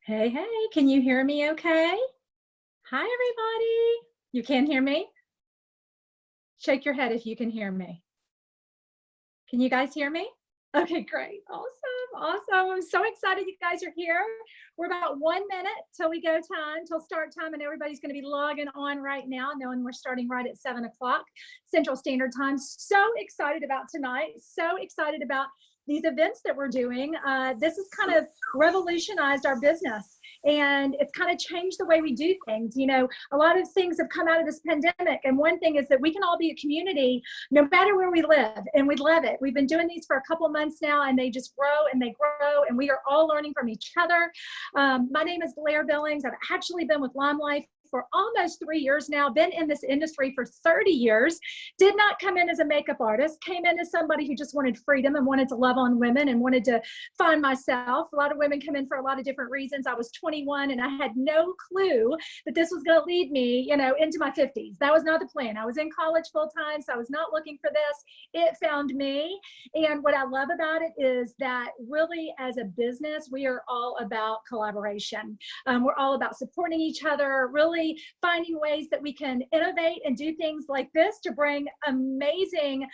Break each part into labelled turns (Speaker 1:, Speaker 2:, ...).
Speaker 1: Hey, hey, can you hear me okay? Hi, everybody. You can hear me? Shake your head if you can hear me. Can you guys hear me? Okay, great. Awesome. Awesome. I'm so excited you guys are here. We're about 1 minute till we go time, till start time, and everybody's going to be logging on right now, knowing we're starting right at 7 o'clock Central Standard Time. So excited about tonight. So excited about these events that we're doing. This has kind of revolutionized our business, and it's kind of changed the way we do things. You know, a lot of things have come out of this pandemic, and one thing is that we can all be a community no matter where we live, and we love it. We've been doing these for a couple months now, and they just grow and they grow, and we are all learning from each other. My name is Blair Billings. I've actually been with LimeLife for almost 3 years now, been in this industry for 30 years, did not come in as a makeup artist, came in as somebody who just wanted freedom and wanted to love on women and wanted to find myself. A lot of women come in for a lot of different reasons. I was 21 and I had no clue that this was going to lead me, you know, into my 50s. That was not the plan. I was in college full time, so I was not looking for this. It found me. And what I love about it is that really as a business, we are all about collaboration. We're all about supporting each other, really finding ways that we can innovate and do things like this to bring amazing,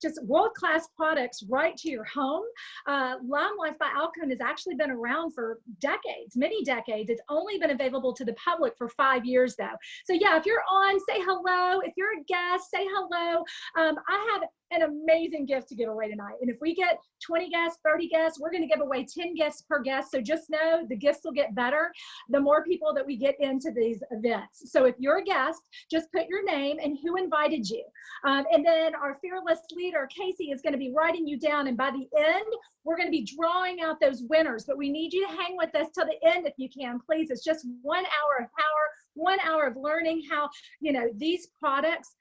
Speaker 1: just world-class products right to your home. LimeLife by Alcone has actually been around for decades, many decades. It's only been available to the public for 5 years though. So yeah, if you're on, say hello. If you're a guest, say hello. I have an amazing gift to give away tonight. And if we get 20 guests, 30 guests, we're going to give away 10 gifts per guest. So just know the gifts will get better the more people that we get into these events. So if you're a guest, just put your name and who invited you. And then our fearless leader, Casey, is going to be writing you down. And by the end, we're going to be drawing out those winners. But we need you to hang with us till the end if you can, please. It's just 1 hour of power, 1 hour of learning how, you know, these products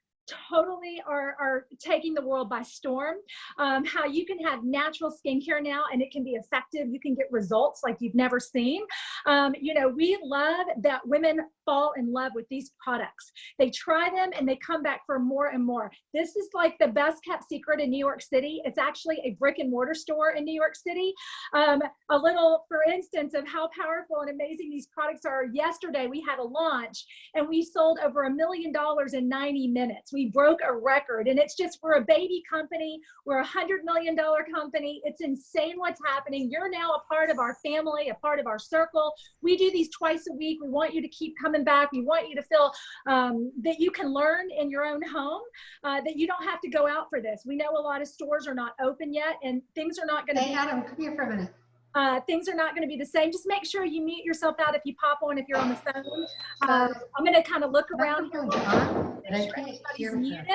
Speaker 1: totally are taking the world by storm. How you can have natural skincare now and it can be effective. You can get results like you've never seen. You know, we love that women fall in love with these products. They try them and they come back for more and more. This is like the best kept secret in New York City. It's actually a brick and mortar store in New York City. A little, for instance, of how powerful and amazing these products are. Yesterday, we had a launch and we sold over $1 million in 90 minutes. We broke a record, and it's just, we're a baby company. We're a $100 million company. It's insane what's happening. You're now a part of our family, a part of our circle. We do these twice a week. We want you to keep coming back. We want you to feel that you can learn in your own home, that you don't have to go out for this. We know a lot of stores are not open yet, and things are not going to
Speaker 2: Hey, Adam, come here for a minute.
Speaker 1: Things are not going to be the same. Just make sure you mute yourself out if you pop on, if you're on the phone. I'm going to kind of look around here. Make sure everybody's muted.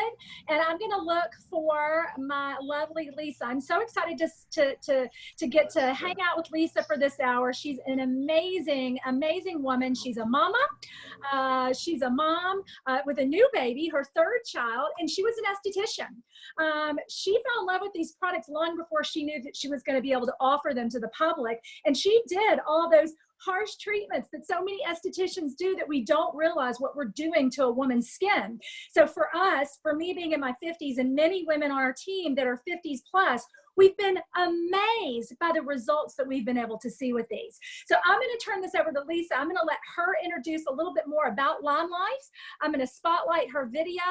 Speaker 1: And I'm going to look for my lovely Lisa. I'm so excited just to get to hang out with Lisa for this hour. She's an amazing, amazing woman. She's a mama. She's a mom with a new baby, her third child, and she was an esthetician. She fell in love with these products long before she knew that she was going to be able to offer them to the public. And she did all those harsh treatments that so many estheticians do that we don't realize what we're doing to a woman's skin. So for us, for me being in my 50s and many women on our team that are 50s plus, we've been amazed by the results that we've been able to see with these. So I'm going to turn this over to Lisa. I'm going to let her introduce a little bit more about LimeLife. I'm going to spotlight her video.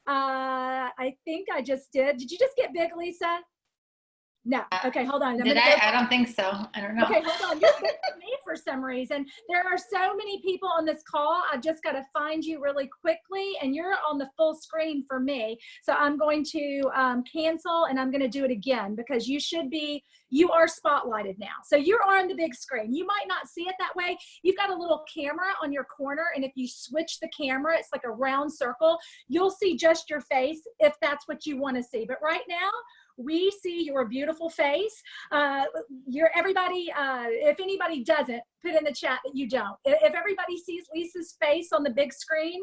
Speaker 1: I think I just did. Did you just get big, Lisa? No. Okay, hold on.
Speaker 3: Did I? I don't think so. I don't know.
Speaker 1: Okay, hold on. You're good for me for some reason. There are so many people on this call. I've just got to find you really quickly, and you're on the full screen for me. So I'm going to cancel, and I'm going to do it again because you are spotlighted now. So you're on the big screen. You might not see it that way. You've got a little camera on your corner, and if you switch the camera, it's like a round circle. You'll see just your face if that's what you want to see. But right now, we see your beautiful face. Everybody, if anybody doesn't, put in the chat that you don't. If everybody sees Lisa's face on the big screen,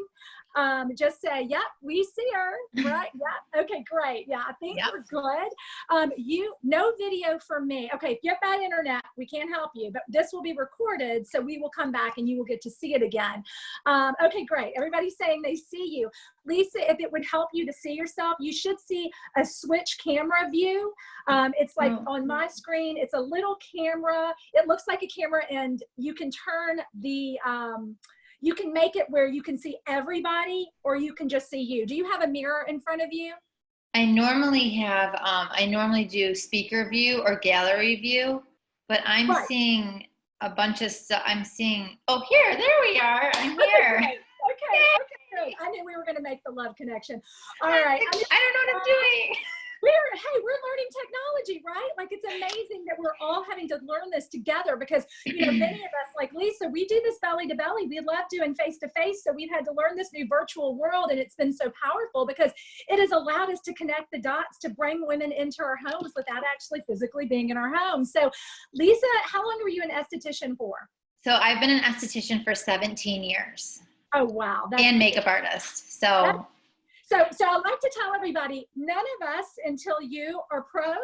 Speaker 1: just say, yep, we see her, right? Yeah. Okay, great. Yeah, I think
Speaker 3: Yep.
Speaker 1: we're good. No video for me. Okay, if you have bad internet, we can't help you, but this will be recorded, so we will come back and you will get to see it again. Okay, great. Everybody's saying they see you. Lisa, if it would help you to see yourself, you should see a switch camera view. It's like on my screen, it's a little camera. It looks like a camera, and you can turn the, you can make it where you can see everybody, or you can just see you. Do you have a mirror in front of you?
Speaker 3: I normally do speaker view or gallery view, but I'm
Speaker 1: Right.
Speaker 3: seeing a bunch of stuff. I'm seeing, oh, here, there we are. I'm here.
Speaker 1: Okay, good. I knew we were going to make the love connection. All right.
Speaker 3: I don't know what I'm doing.
Speaker 1: We're learning technology, right? Like, it's amazing that we're all having to learn this together, because, you know, many of us, like Lisa, we do this belly to belly. We love doing face to face. So we've had to learn this new virtual world, and it's been so powerful because it has allowed us to connect the dots to bring women into our homes without actually physically being in our homes. So Lisa, how long were you an esthetician for?
Speaker 3: So I've been an esthetician for 17 years.
Speaker 1: Oh, wow.
Speaker 3: And makeup artist. So
Speaker 1: I'd like to tell everybody, none of us, until you are pros,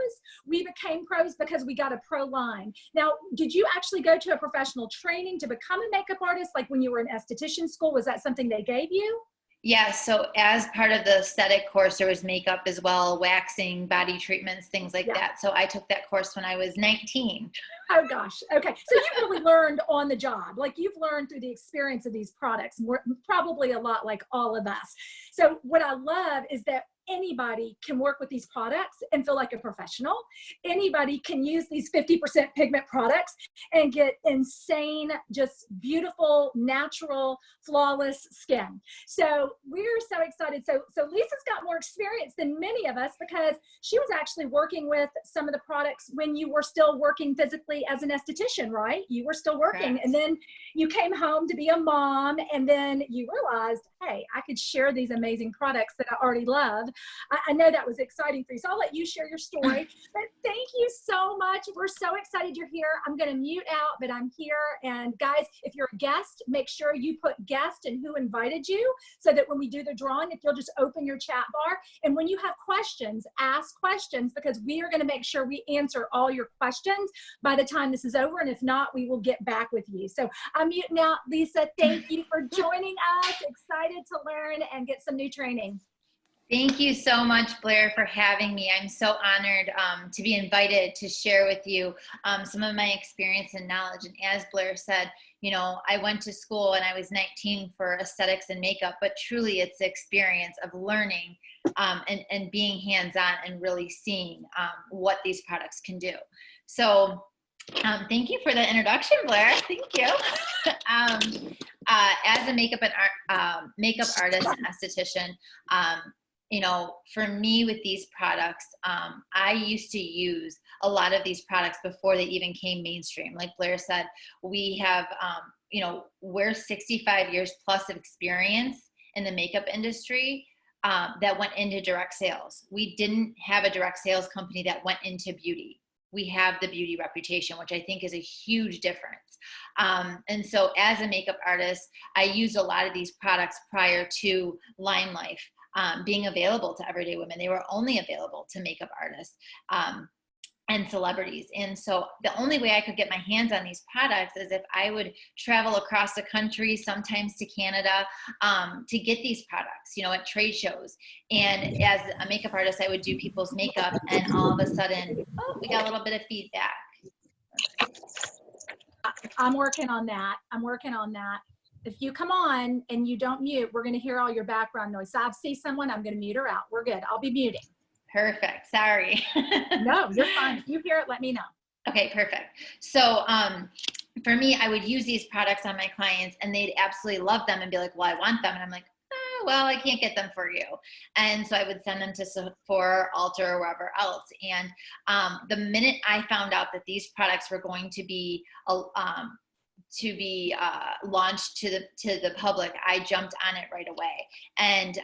Speaker 1: we became pros because we got a pro line. Now, did you actually go to a professional training to become a makeup artist? Like when you were in esthetician school, was that something they gave you?
Speaker 3: yeah, so as part of the aesthetic course, there was makeup as well, waxing, body treatments, things like that. So I took that course when I was 19.
Speaker 1: Oh gosh. Okay. So you really learned on the job. Like, you've learned through the experience of these products, probably a lot like all of us. So what I love is that anybody can work with these products and feel like a professional. Anybody can use these 50% pigment products and get insane, just beautiful, natural, flawless skin. So we're so excited. So Lisa's got more experience than many of us, because she was actually working with some of the products when you were still working physically as an esthetician, right? You were still working.
Speaker 3: Correct.
Speaker 1: And then you came home to be a mom, and then you realized, hey, I could share these amazing products that I already love. I know that was exciting for you. So I'll let you share your story. But thank you so much. We're so excited you're here. I'm going to mute out, but I'm here. And guys, if you're a guest, make sure you put guest and who invited you, so that when we do the drawing, if you'll just open your chat bar. And when you have questions, ask questions, because we are going to make sure we answer all your questions by the time this is over. And if not, we will get back with you. So I'm muting out. Lisa, thank you for joining us. Excited to learn and get some new training.
Speaker 3: Thank you so much, Blair, for having me. I'm so honored to be invited to share with you some of my experience and knowledge. And as Blair said, you know, I went to school and I was 19 for aesthetics and makeup, but truly it's the experience of learning and being hands-on and really seeing what these products can do. So thank you for the introduction, Blair. Thank you. As a makeup artist and esthetician, you know, for me with these products, I used to use a lot of these products before they even came mainstream. Like Blair said, we have, you know, we're 65 years plus of experience in the makeup industry that went into direct sales. We didn't have a direct sales company that went into beauty. We have the beauty reputation, which I think is a huge difference. And so as a makeup artist, I used a lot of these products prior to LimeLife being available to everyday women. They were only available to makeup artists and celebrities. And so the only way I could get my hands on these products is if I would travel across the country, sometimes to Canada, to get these products, you know, at trade shows. And as a makeup artist, I would do people's makeup, and all of a sudden, oh, we got a little bit of feedback.
Speaker 1: I'm working on that. If you come on and you don't mute, we're going to hear all your background noise. So I see someone, I'm going to mute her out. We're good. I'll be muting.
Speaker 3: Perfect. Sorry.
Speaker 1: No, you're fine. If you hear it, let me know.
Speaker 3: Okay, perfect. So for me, I would use these products on my clients, and they'd absolutely love them and be like, well, I want them. And I'm like, oh, well, I can't get them for you. And so I would send them to Sephora, Ulta, or wherever else. And the minute I found out that these products were going to be launched to the public, I jumped on it right away. And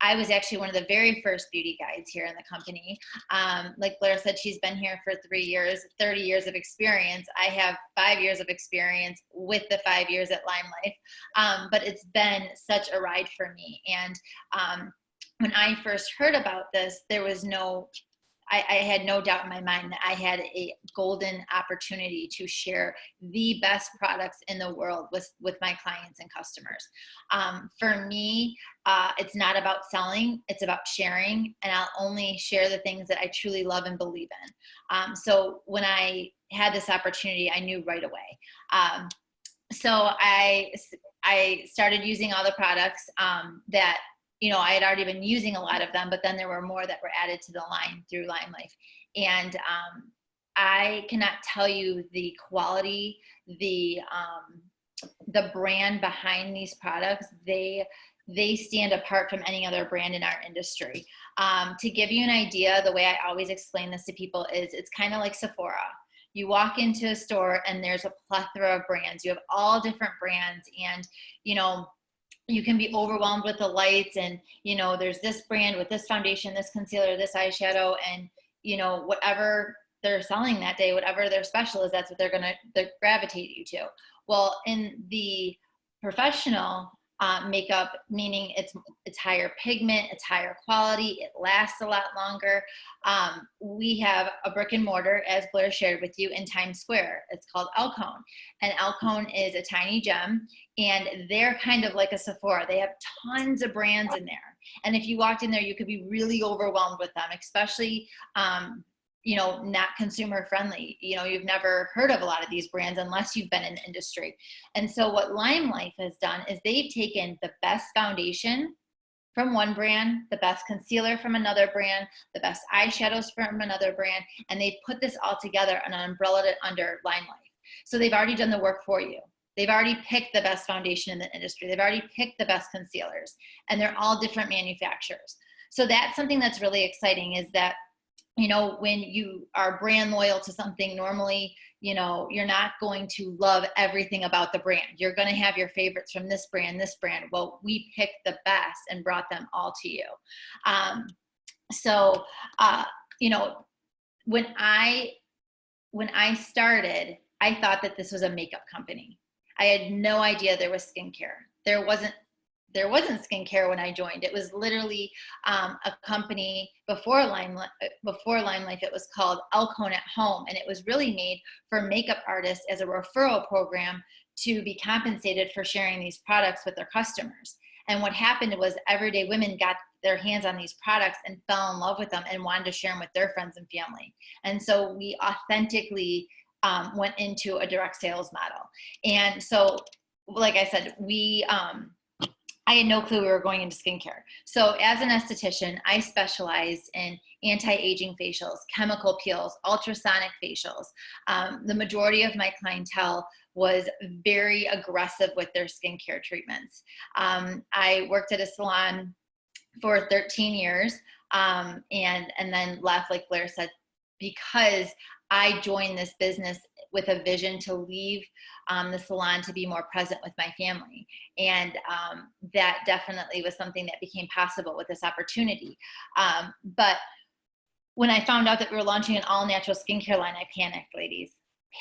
Speaker 3: I was actually one of the very first beauty guides here in the company. Like Blair said, she's been here for 3 years, 30 years of experience. I have 5 years of experience with the 5 years at LimeLife. But it's been such a ride for me. And when I first heard about this, there was I had no doubt in my mind that I had a golden opportunity to share the best products in the world with my clients and customers. For me, it's not about selling, it's about sharing, and I'll only share the things that I truly love and believe in. So when I had this opportunity, I knew right away. So I started using all the products that I had already been using a lot of them, but then there were more that were added to the line through LimeLife. And I cannot tell you the quality, the brand behind these products. They stand apart from any other brand in our industry. To give you an idea, the way I always explain this to people is it's kind of like Sephora. You walk into a store and there's a plethora of brands. You have all different brands, and you can be overwhelmed with the lights, and there's this brand with this foundation, this concealer, this eyeshadow, and whatever they're selling that day, whatever their special is, that's what they're gonna gravitate you to. Well, in the professional makeup, meaning it's higher pigment, it's higher quality, it lasts a lot longer. We have a brick and mortar, as Blair shared with you, in Times Square. It's called Alcone, and Alcone is a tiny gem, and they're kind of like a Sephora. They have tons of brands in there, and if you walked in there, you could be really overwhelmed with them, especially not consumer friendly. You've never heard of a lot of these brands unless you've been in the industry. And so what LimeLife has done is they've taken the best foundation from one brand, the best concealer from another brand, the best eyeshadows from another brand, and they've put this all together and umbrellaed it under LimeLife. So they've already done the work for you. They've already picked the best foundation in the industry. They've already picked the best concealers, and they're all different manufacturers. So that's something that's really exciting, is that when you are brand loyal to something, normally, you're not going to love everything about the brand. You're going to have your favorites from this brand. Well, we picked the best and brought them all to you. When I started, I thought that this was a makeup company. I had no idea there was skincare. There wasn't skincare when I joined. It was literally a company before LimeLife. It was called Alcone at Home, and it was really made for makeup artists as a referral program to be compensated for sharing these products with their customers. And what happened was everyday women got their hands on these products and fell in love with them and wanted to share them with their friends and family. And so we authentically went into a direct sales model. And so, like I said, I had no clue we were going into skincare. So as an esthetician, I specialized in anti-aging facials, chemical peels, ultrasonic facials. The majority of my clientele was very aggressive with their skincare treatments. I worked at a salon for 13 years and then left, like Blair said, because I joined this business with a vision to leave the salon to be more present with my family. And that definitely was something that became possible with this opportunity. But when I found out that we were launching an all natural skincare line, I panicked, ladies.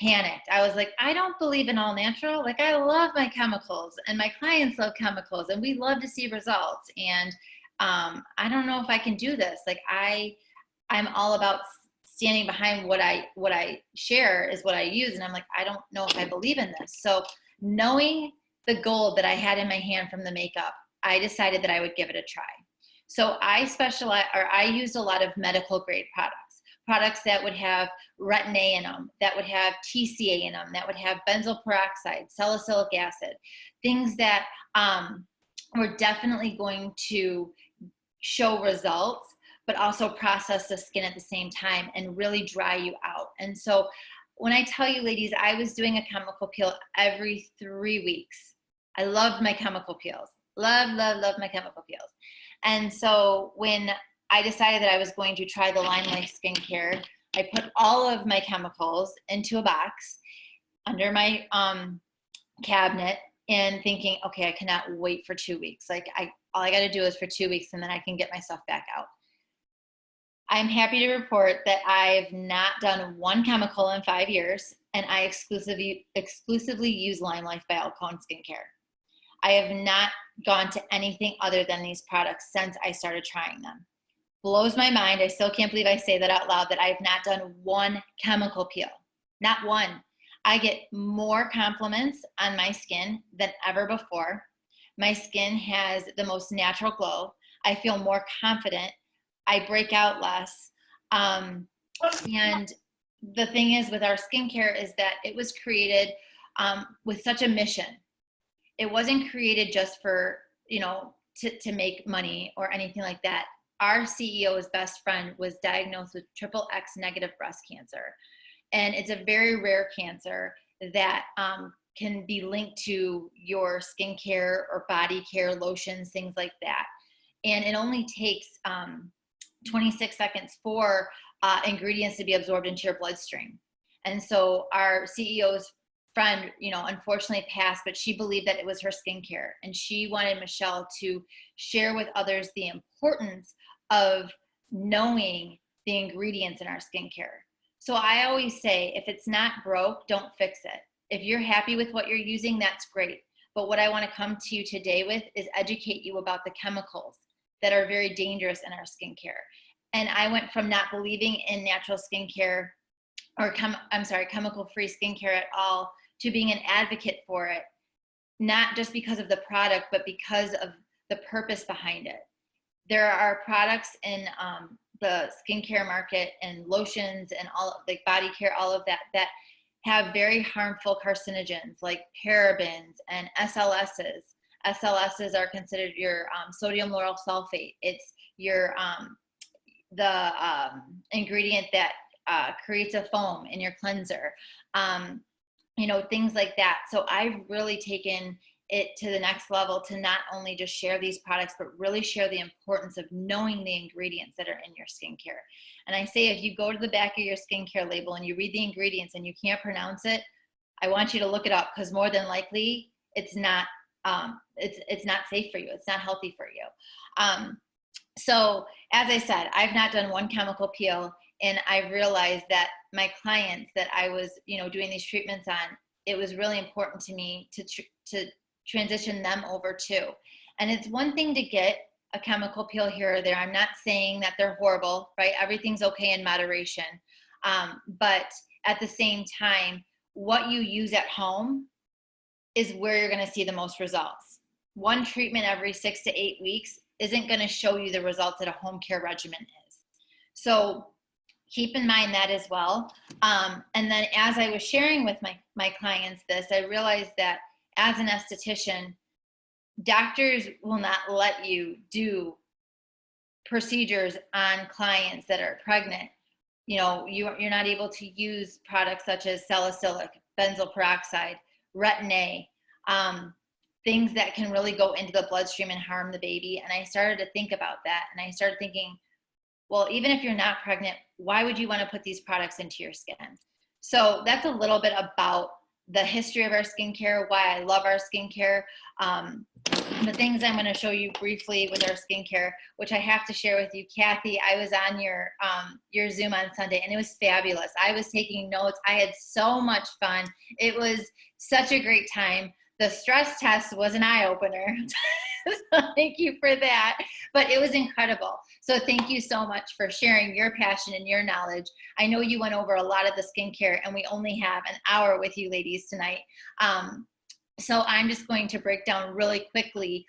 Speaker 3: Panicked. I was like, I don't believe in all natural. Like, I love my chemicals, and my clients love chemicals, and we love to see results. And I don't know if I can do this. Like, I'm all about standing behind what I share is what I use. And I'm like, I don't know if I believe in this. So knowing the gold that I had in my hand from the makeup, I decided that I would give it a try. So I used a lot of medical grade products that would have retin A in them, that would have TCA in them, that would have benzoyl peroxide, salicylic acid, things that were definitely going to show results, but also process the skin at the same time and really dry you out. And so when I tell you, ladies, I was doing a chemical peel every 3 weeks. I loved my chemical peels. Love my chemical peels. And so when I decided that I was going to try the LimeLife skincare, I put all of my chemicals into a box under my cabinet, and thinking, okay, I cannot wait for 2 weeks. Like all I got to do is for 2 weeks and then I can get myself back out. I'm happy to report that I've not done one chemical in 5 years, and I exclusively use LimeLife by Alcone skincare. I have not gone to anything other than these products since I started trying them. Blows my mind. I still can't believe I say that out loud, that I have not done one chemical peel. Not one. I get more compliments on my skin than ever before. My skin has the most natural glow. I feel more confident. I break out less. And the thing is with our skincare is that it was created with such a mission. It wasn't created just for, to make money or anything like that. Our CEO's best friend was diagnosed with XXX negative breast cancer. And it's a very rare cancer that can be linked to your skincare or body care, lotions, things like that. And it only takes 26 seconds for ingredients to be absorbed into your bloodstream. And so our CEO's friend, unfortunately passed, but she believed that it was her skincare. And she wanted Michelle to share with others the importance of knowing the ingredients in our skincare. So I always say, if it's not broke, don't fix it. If you're happy with what you're using, that's great. But what I want to come to you today with is educate you about the chemicals that are very dangerous in our skincare. And I went from not believing in natural skincare or chemical-free skincare at all to being an advocate for it, not just because of the product, but because of the purpose behind it. There are products in the skincare market and lotions and all like body care, all of that have very harmful carcinogens like parabens and SLSs. SLSs are considered your sodium lauryl sulfate. It's your ingredient that creates a foam in your cleanser. Things like that. So I've really taken it to the next level to not only just share these products, but really share the importance of knowing the ingredients that are in your skincare. And I say, if you go to the back of your skincare label and you read the ingredients and you can't pronounce it, I want you to look it up, because more than likely it's not it's not safe for you. It's not healthy for you. So as I said, I've not done one chemical peel, and I realized that my clients that I was, doing these treatments on, it was really important to me to transition them over too. And it's one thing to get a chemical peel here or there. I'm not saying that they're horrible, right? Everything's okay in moderation. But at the same time, what you use at home is where you're going to see the most results. One treatment every 6 to 8 weeks isn't going to show you the results that a home care regimen is. So keep in mind that as well. And then as I was sharing with my clients this, I realized that as an esthetician, doctors will not let you do procedures on clients that are pregnant. You're not able to use products such as salicylic, benzoyl peroxide, retin-A, things that can really go into the bloodstream and harm the baby. And I started to think about that. And I started thinking, well, even if you're not pregnant, why would you want to put these products into your skin? So that's a little bit about the history of our skincare, why I love our skincare, the things I'm going to show you briefly with our skincare, which I have to share with you. Kathy, I was on your Zoom on Sunday, and it was fabulous. I was taking notes. I had so much fun. It was such a great time. The stress test was an eye-opener. So thank you for that. But it was incredible. So thank you so much for sharing your passion and your knowledge. I know you went over a lot of the skincare, and we only have an hour with you ladies tonight. So I'm just going to break down really quickly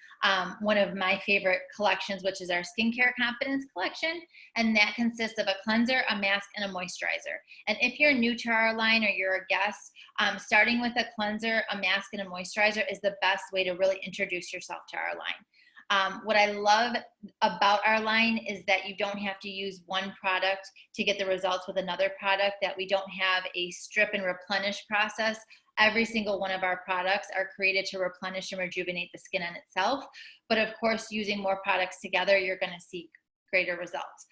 Speaker 3: one of my favorite collections, which is our Skincare Confidence collection. And that consists of a cleanser, a mask, and a moisturizer. And if you're new to our line or you're a guest, starting with a cleanser, a mask, and a moisturizer is the best way to really introduce yourself to our line. What I love about our line is that you don't have to use one product to get the results with another product, that we don't have a strip and replenish process. Every single one of our products are created to replenish and rejuvenate the skin on itself. But of course, using more products together, you're going to see greater results.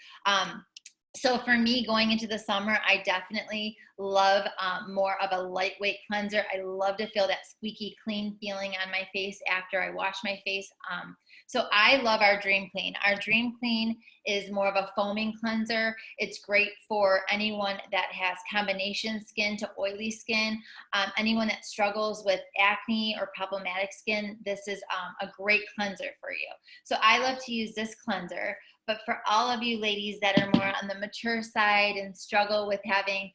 Speaker 3: So for me, going into the summer, I definitely love more of a lightweight cleanser. I love to feel that squeaky clean feeling on my face after I wash my face. So I love our Dream Clean. Our Dream Clean is more of a foaming cleanser. It's great for anyone that has combination skin to oily skin, anyone that struggles with acne or problematic skin. This is a great cleanser for you. So I love to use this cleanser. But for all of you ladies that are more on the mature side and struggle with having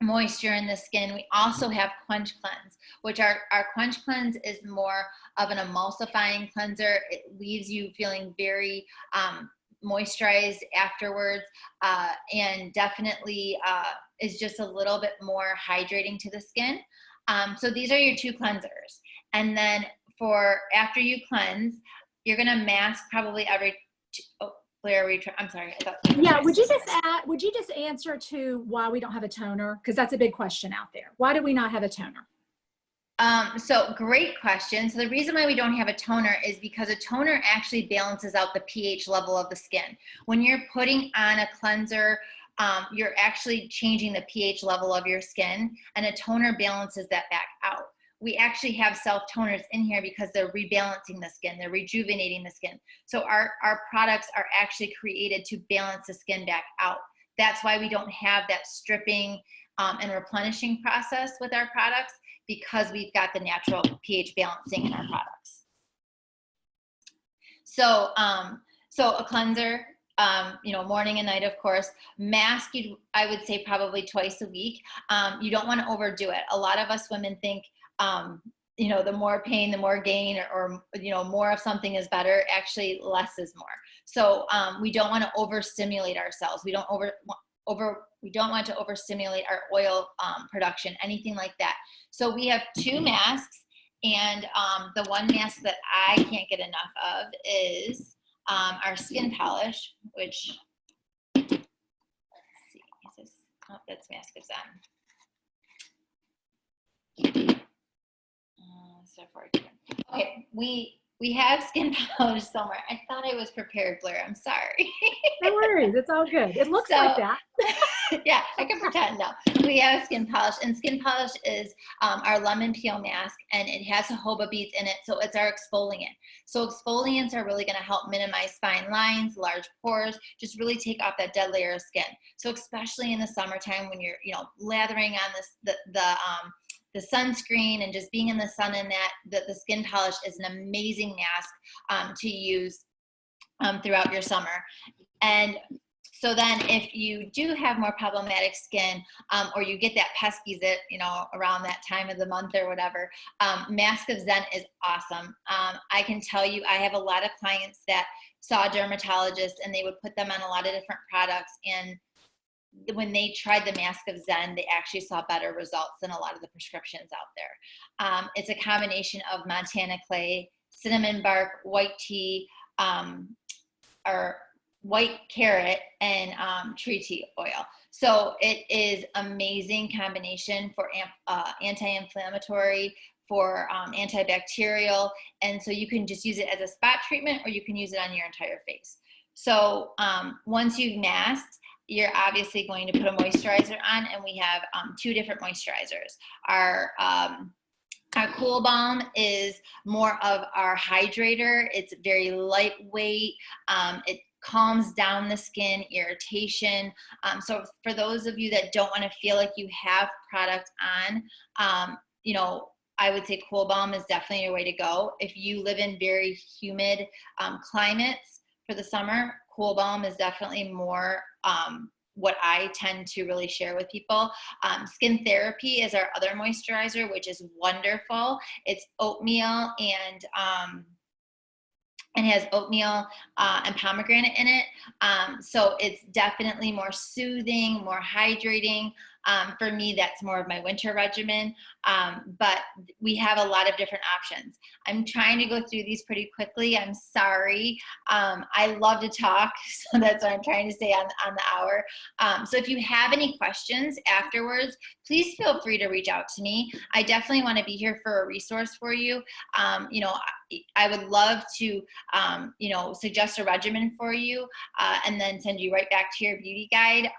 Speaker 3: moisture in the skin, we also have Quench Cleanse, which our Quench Cleanse is more of an emulsifying cleanser. It leaves you feeling very moisturized afterwards, and definitely is just a little bit more hydrating to the skin. So these are your 2 cleansers. And then for after you cleanse, you're gonna mask probably every Blair, I'm sorry.
Speaker 1: Yeah, would you just answer to why we don't have a toner? Because that's a big question out there. Why do we not have a toner?
Speaker 3: So great question. So the reason why we don't have a toner is because a toner actually balances out the pH level of the skin. When you're putting on a cleanser, you're actually changing the pH level of your skin, and a toner balances that back out. We actually have self-toners in here because they're rebalancing the skin, they're rejuvenating the skin. So our products are actually created to balance the skin back out. That's why we don't have that stripping and replenishing process with our products, because we've got the natural pH balancing in our products. So, so a cleanser, morning and night, of course. Mask, I would say probably twice a week. You don't want to overdo it. A lot of us women think, the more pain, the more gain, or more of something is better. Actually, less is more. So we don't want to overstimulate ourselves. We don't want to overstimulate our oil production, anything like that. So we have 2 masks, and the one mask that I can't get enough of is our skin polish, which, let's see, is this, oh, that's Mask of Zen. So far, okay, we have skin polish somewhere. I thought I was prepared, Blair. I'm sorry.
Speaker 1: No worries, it's all good. It looks like that.
Speaker 3: Yeah, I can pretend. No, we have skin polish, and skin polish is our lemon peel mask, and it has jojoba beads in it, so it's our exfoliant. So exfoliants are really going to help minimize fine lines, large pores, just really take off that dead layer of skin. So especially in the summertime when you're lathering on the sunscreen and just being in the sun, and the skin polish is an amazing mask to use throughout your summer. And so then if you do have more problematic skin, or you get that pesky zit, around that time of the month or whatever, Mask of Zen is awesome. I can tell you, I have a lot of clients that saw dermatologists, and they would put them on a lot of different products, and when they tried the Mask of Zen, they actually saw better results than a lot of the prescriptions out there. It's a combination of Montana clay, cinnamon bark, white tea, or white carrot, and tree tea oil. So it is amazing combination for anti-inflammatory, for antibacterial, and so you can just use it as a spot treatment, or you can use it on your entire face. So once you've masked, you're obviously going to put a moisturizer on, and we have 2 different moisturizers. Our Cool Balm is more of our hydrator. It's very lightweight. It calms down the skin irritation. So for those of you that don't want to feel like you have product on, I would say Cool Balm is definitely your way to go. If you live in very humid climates for the summer, Cool Balm is definitely more what I tend to really share with people. Skin Therapy is our other moisturizer, which is wonderful. It's oatmeal and has oatmeal and pomegranate in it. So it's definitely more soothing, more hydrating. For me, that's more of my winter regimen, but we have a lot of different options. I'm trying to go through these pretty quickly. I'm sorry. I love to talk, so that's why I'm trying to stay on the hour. So if you have any questions afterwards, please feel free to reach out to me. I definitely want to be here for a resource for you. I would love to, suggest a regimen for you and then send you right back to your beauty guide.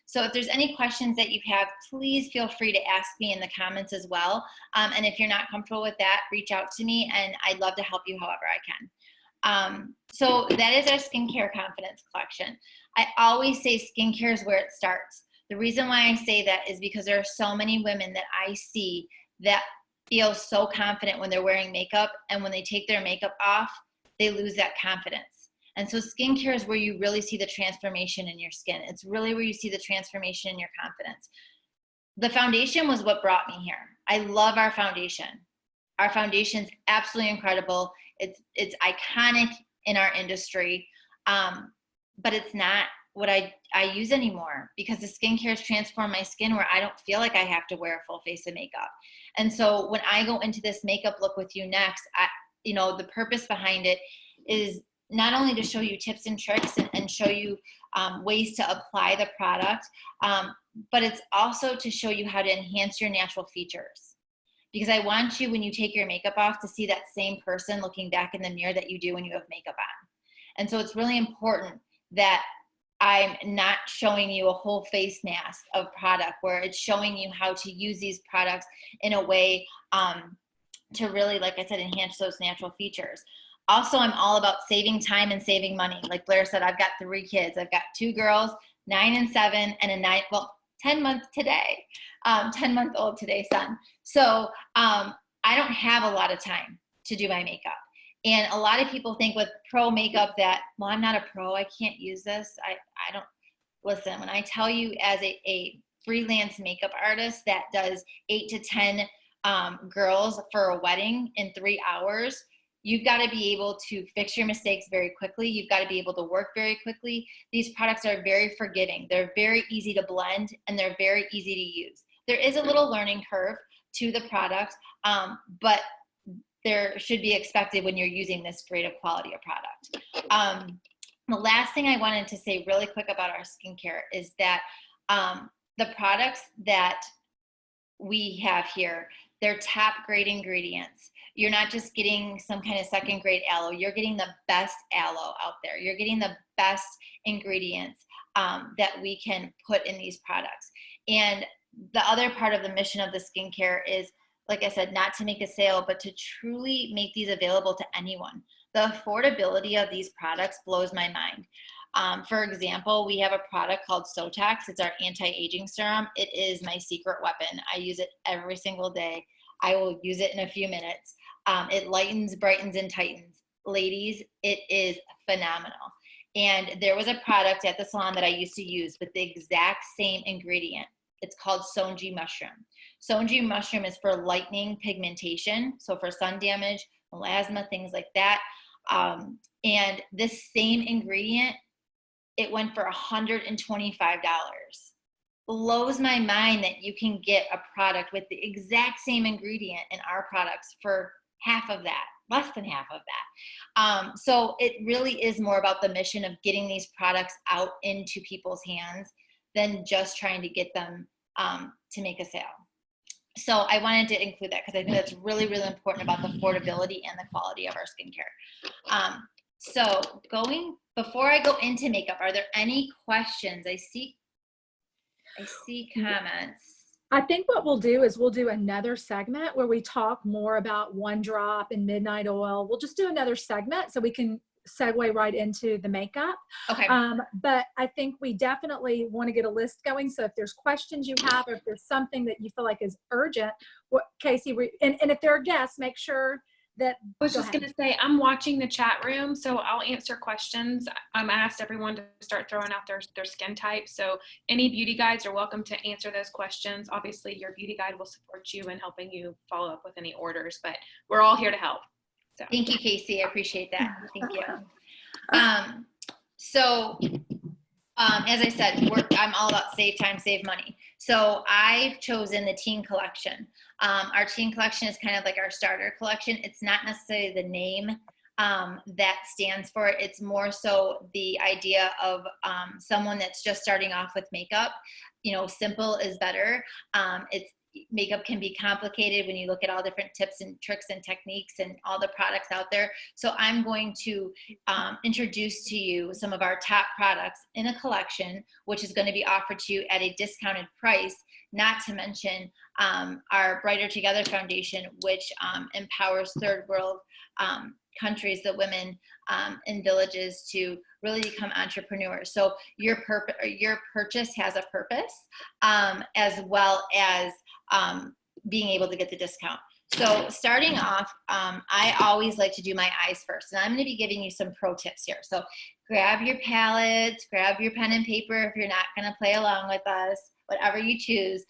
Speaker 3: So if there's any questions that you have, please feel free to ask me in the comments as well. And if you're not comfortable with that, reach out to me and I'd love to help you however I can. So that is our skincare confidence collection. I always say skincare is where it starts. The reason why I say that is because there are so many women that I see that feel so confident when they're wearing makeup, and when they take their makeup off, they lose that confidence. And so skincare is where you really see the transformation in your skin. It's really where you see the transformation in your confidence. The foundation was what brought me here. I love our foundation. Our foundation's absolutely incredible. It's iconic in our industry, but it's not what I use anymore, because the skincare has transformed my skin where I don't feel like I have to wear a full face of makeup. And so when I go into this makeup look with you next, the purpose behind it is not only to show you tips and tricks and show you ways to apply the product, but it's also to show you how to enhance your natural features. Because I want you, when you take your makeup off, to see that same person looking back in the mirror that you do when you have makeup on. And so it's really important that I'm not showing you a whole face mask of product, where it's showing you how to use these products in a way to really, like I said, enhance those natural features. Also, I'm all about saving time and saving money. Like Blair said, I've got 3 kids. I've got 2 girls, 9 and 7, and a 10-month-old today son. So I don't have a lot of time to do my makeup. And a lot of people think with pro makeup that, well, I'm not a pro, I can't use this. I don't, listen, when I tell you as a freelance makeup artist that does 8 to 10 girls for a wedding in 3 hours, you've got to be able to fix your mistakes very quickly. You've got to be able to work very quickly. These products are very forgiving. They're very easy to blend, and they're very easy to use. There is a little learning curve to the product, but there should be expected when you're using this great of quality of product. The last thing I wanted to say really quick about our skincare is that the products that we have here, they're top grade ingredients. You're not just getting some kind of second grade aloe. You're getting the best aloe out there. You're getting the best ingredients that we can put in these products. And the other part of the mission of the skincare is, like I said, not to make a sale, but to truly make these available to anyone. The affordability of these products blows my mind. For example, we have a product called Sotax. It's our anti-aging serum. It is my secret weapon. I use it every single day. I will use it in a few minutes. It lightens, brightens, and tightens. Ladies, it is phenomenal. And there was a product at the salon that I used to use with the exact same ingredient. It's called Sonji mushroom. Sonji mushroom is for lightening pigmentation, so for sun damage, melasma, things like that. And this same ingredient, it went for $125. Blows my mind that you can get a product with the exact same ingredient in our products for half of that, less than half of that. So it really is more about the mission of getting these products out into people's hands than just trying to get them to make a sale. So I wanted to include that because I think that's really, really important about the affordability and the quality of our skincare. So before I go into makeup, are there any questions? I see comments.
Speaker 1: I think what we'll do is we'll do another segment where we talk more about One Drop and Midnight Oil. We'll just do another segment so we can segue right into the makeup.
Speaker 3: Okay.
Speaker 1: But I think we definitely want to get a list going. So if there's questions you have, or if there's something that you feel like is urgent, Casey, and if there are guests, make sure that.
Speaker 2: I was just going to say, I'm watching the chat room, so I'll answer questions. I asked everyone to start throwing out their skin type. So any beauty guides are welcome to answer those questions. Obviously, your beauty guide will support you in helping you follow up with any orders, but we're all here to help. So.
Speaker 3: Thank you, Casey. I appreciate that. Thank you. As I said, I'm all about save time, save money. So I've chosen the teen collection. Our teen collection is kind of like our starter collection. It's not necessarily the name that stands for it. It's more so the idea of someone that's just starting off with makeup. Simple is better. makeup can be complicated when you look at all different tips and tricks and techniques and all the products out there. So I'm going to introduce to you some of our top products in a collection, which is going to be offered to you at a discounted price, not to mention our Brighter Together Foundation, which empowers third world countries, the women in villages, to really become entrepreneurs. So your purchase has a purpose, as well as being able to get the discount. So starting off, I always like to do my eyes first, and I'm going to be giving you some pro tips here. So grab your palettes, grab your pen and paper if you're not going to play along with us, whatever you choose.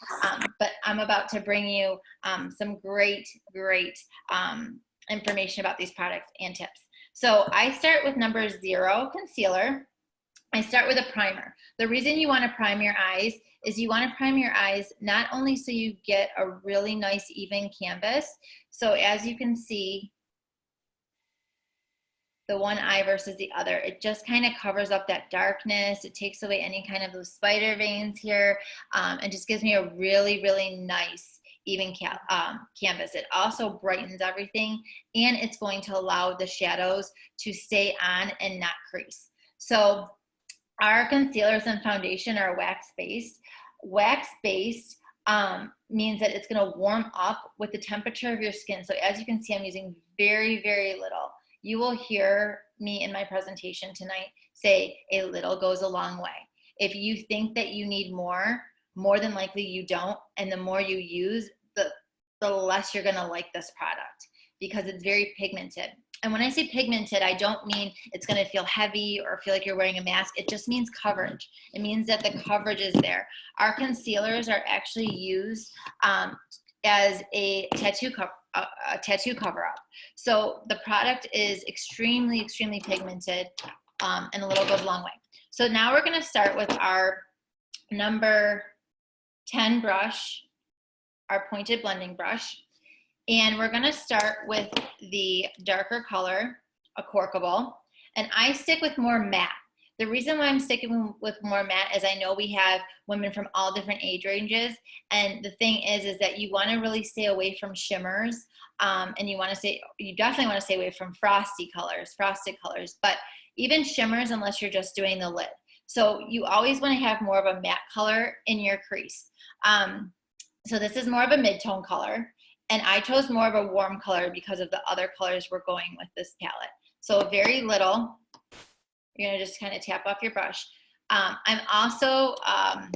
Speaker 3: But I'm about to bring you some great information about these products and tips. So I start with number 0, concealer. I start with a primer. The reason you want to prime your eyes is you want to prime your eyes not only so you get a really nice even canvas. So as you can see, the one eye versus the other, it just kind of covers up that darkness. It takes away any kind of those spider veins here, and just gives me a really nice even canvas. It also brightens everything, and it's going to allow the shadows to stay on and not crease. So our concealers and foundation are wax-based. Wax-based means that it's going to warm up with the temperature of your skin. So as you can see, I'm using very little. You will hear me in my presentation tonight say a little goes a long way. If you think that you need more than likely you don't, and the more you use, the less you're going to like this product, because it's very pigmented. And when I say pigmented, I don't mean it's going to feel heavy or feel like you're wearing a mask. It just means coverage. It means that the coverage is there. Our concealers are actually used as a tattoo cover-up. So the product is extremely pigmented, and a little goes a long way. So now we're going to start with our number 10 brush, our pointed blending brush. And we're going to start with the darker color, a Corkable. And I stick with more matte. The reason why I'm sticking with more matte is I know we have women from all different age ranges. And the thing is that you want to really stay away from shimmers. And you definitely want to stay away from frosted colors. But even shimmers, unless you're just doing the lid. So you always want to have more of a matte color in your crease. So this is more of a mid-tone color. And I chose more of a warm color because of the other colors we're going with this palette. So very little. You're going to just kind of tap off your brush. I'm also a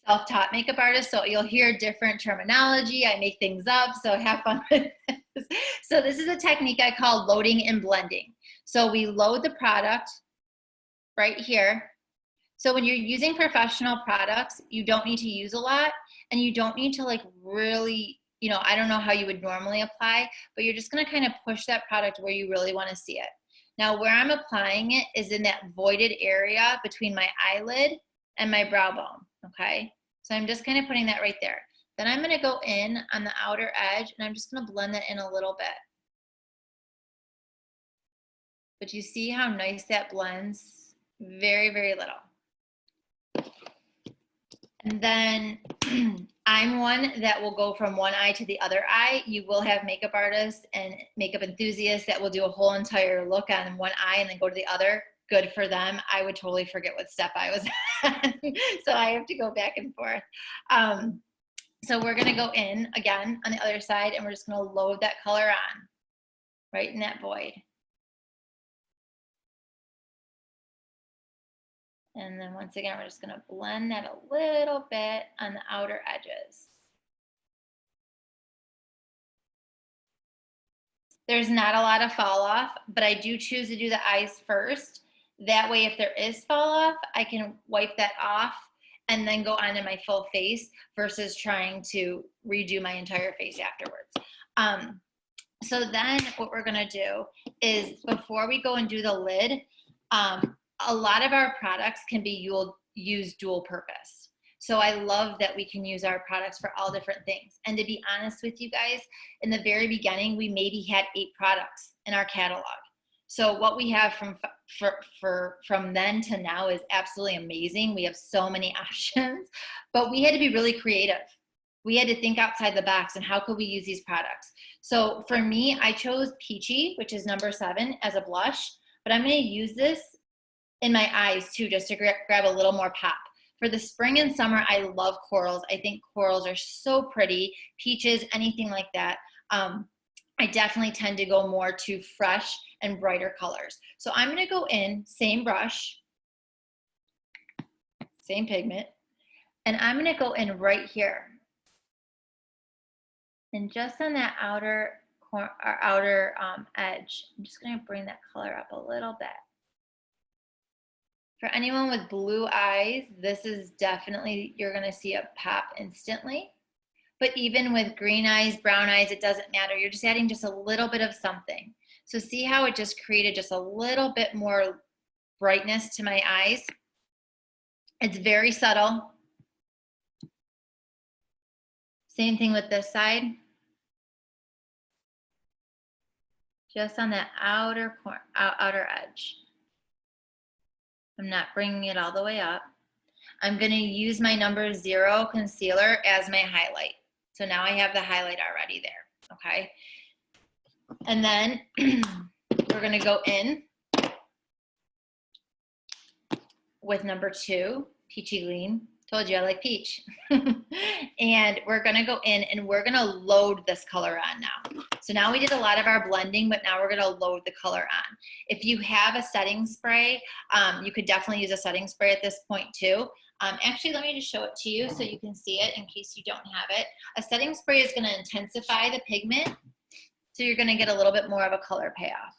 Speaker 3: self-taught makeup artist, so you'll hear different terminology. I make things up, so have fun with this. So this is a technique I call loading and blending. So we load the product right here. So when you're using professional products, you don't need to use a lot, and you don't need to like really, I don't know how you would normally apply, but you're just going to kind of push that product where you really want to see it. Now where I'm applying it is in that voided area between my eyelid and my brow bone, okay? So I'm just kind of putting that right there. Then I'm going to go in on the outer edge, and I'm just going to blend that in a little bit. But you see how nice that blends? Very little. And then I'm one that will go from one eye to the other eye. You will have makeup artists and makeup enthusiasts that will do a whole entire look on one eye and then go to the other. Good for them. I would totally forget what step I was on. So I have to go back and forth. So we're going to go in again on the other side, and we're just going to load that color on right in that void. And then once again, we're just going to blend that a little bit on the outer edges. There's not a lot of fall off, but I do choose to do the eyes first. That way, if there is fall off, I can wipe that off and then go onto my full face versus trying to redo my entire face afterwards. So then what we're going to do is, before we go and do the lid, a lot of our products can be used dual purpose. So I love that we can use our products for all different things. And to be honest with you guys, in the very beginning, we maybe had 8 products in our catalog. So what we have from then to now is absolutely amazing. We have so many options, but we had to be really creative. We had to think outside the box and how could we use these products? So for me, I chose Peachy, which is number 7, as a blush, but I'm going to use this in my eyes too, just to grab a little more pop. For the spring and summer, I love corals. I think corals are so pretty. Peaches, anything like that. I definitely tend to go more to fresh and brighter colors. So I'm going to go in, same brush, same pigment, and I'm going to go in right here. And just on that outer edge, I'm just going to bring that color up a little bit. For anyone with blue eyes, this is definitely, you're going to see a pop instantly. But even with green eyes, brown eyes, it doesn't matter. You're just adding just a little bit of something. So see how it just created just a little bit more brightness to my eyes? It's very subtle. Same thing with this side. Just on that outer edge. I'm not bringing it all the way up. I'm going to use my number 0 concealer as my highlight. So now I have the highlight already there, okay? And then we're going to go in with number 2, Peachy Green. Told you I like peach. And we're going to go in and we're going to load this color on now. So now we did a lot of our blending, but now we're going to load the color on. If you have a setting spray, you could definitely use a setting spray at this point too. Actually, let me just show it to you so you can see it in case you don't have it. A setting spray is going to intensify the pigment, so you're going to get a little bit more of a color payoff.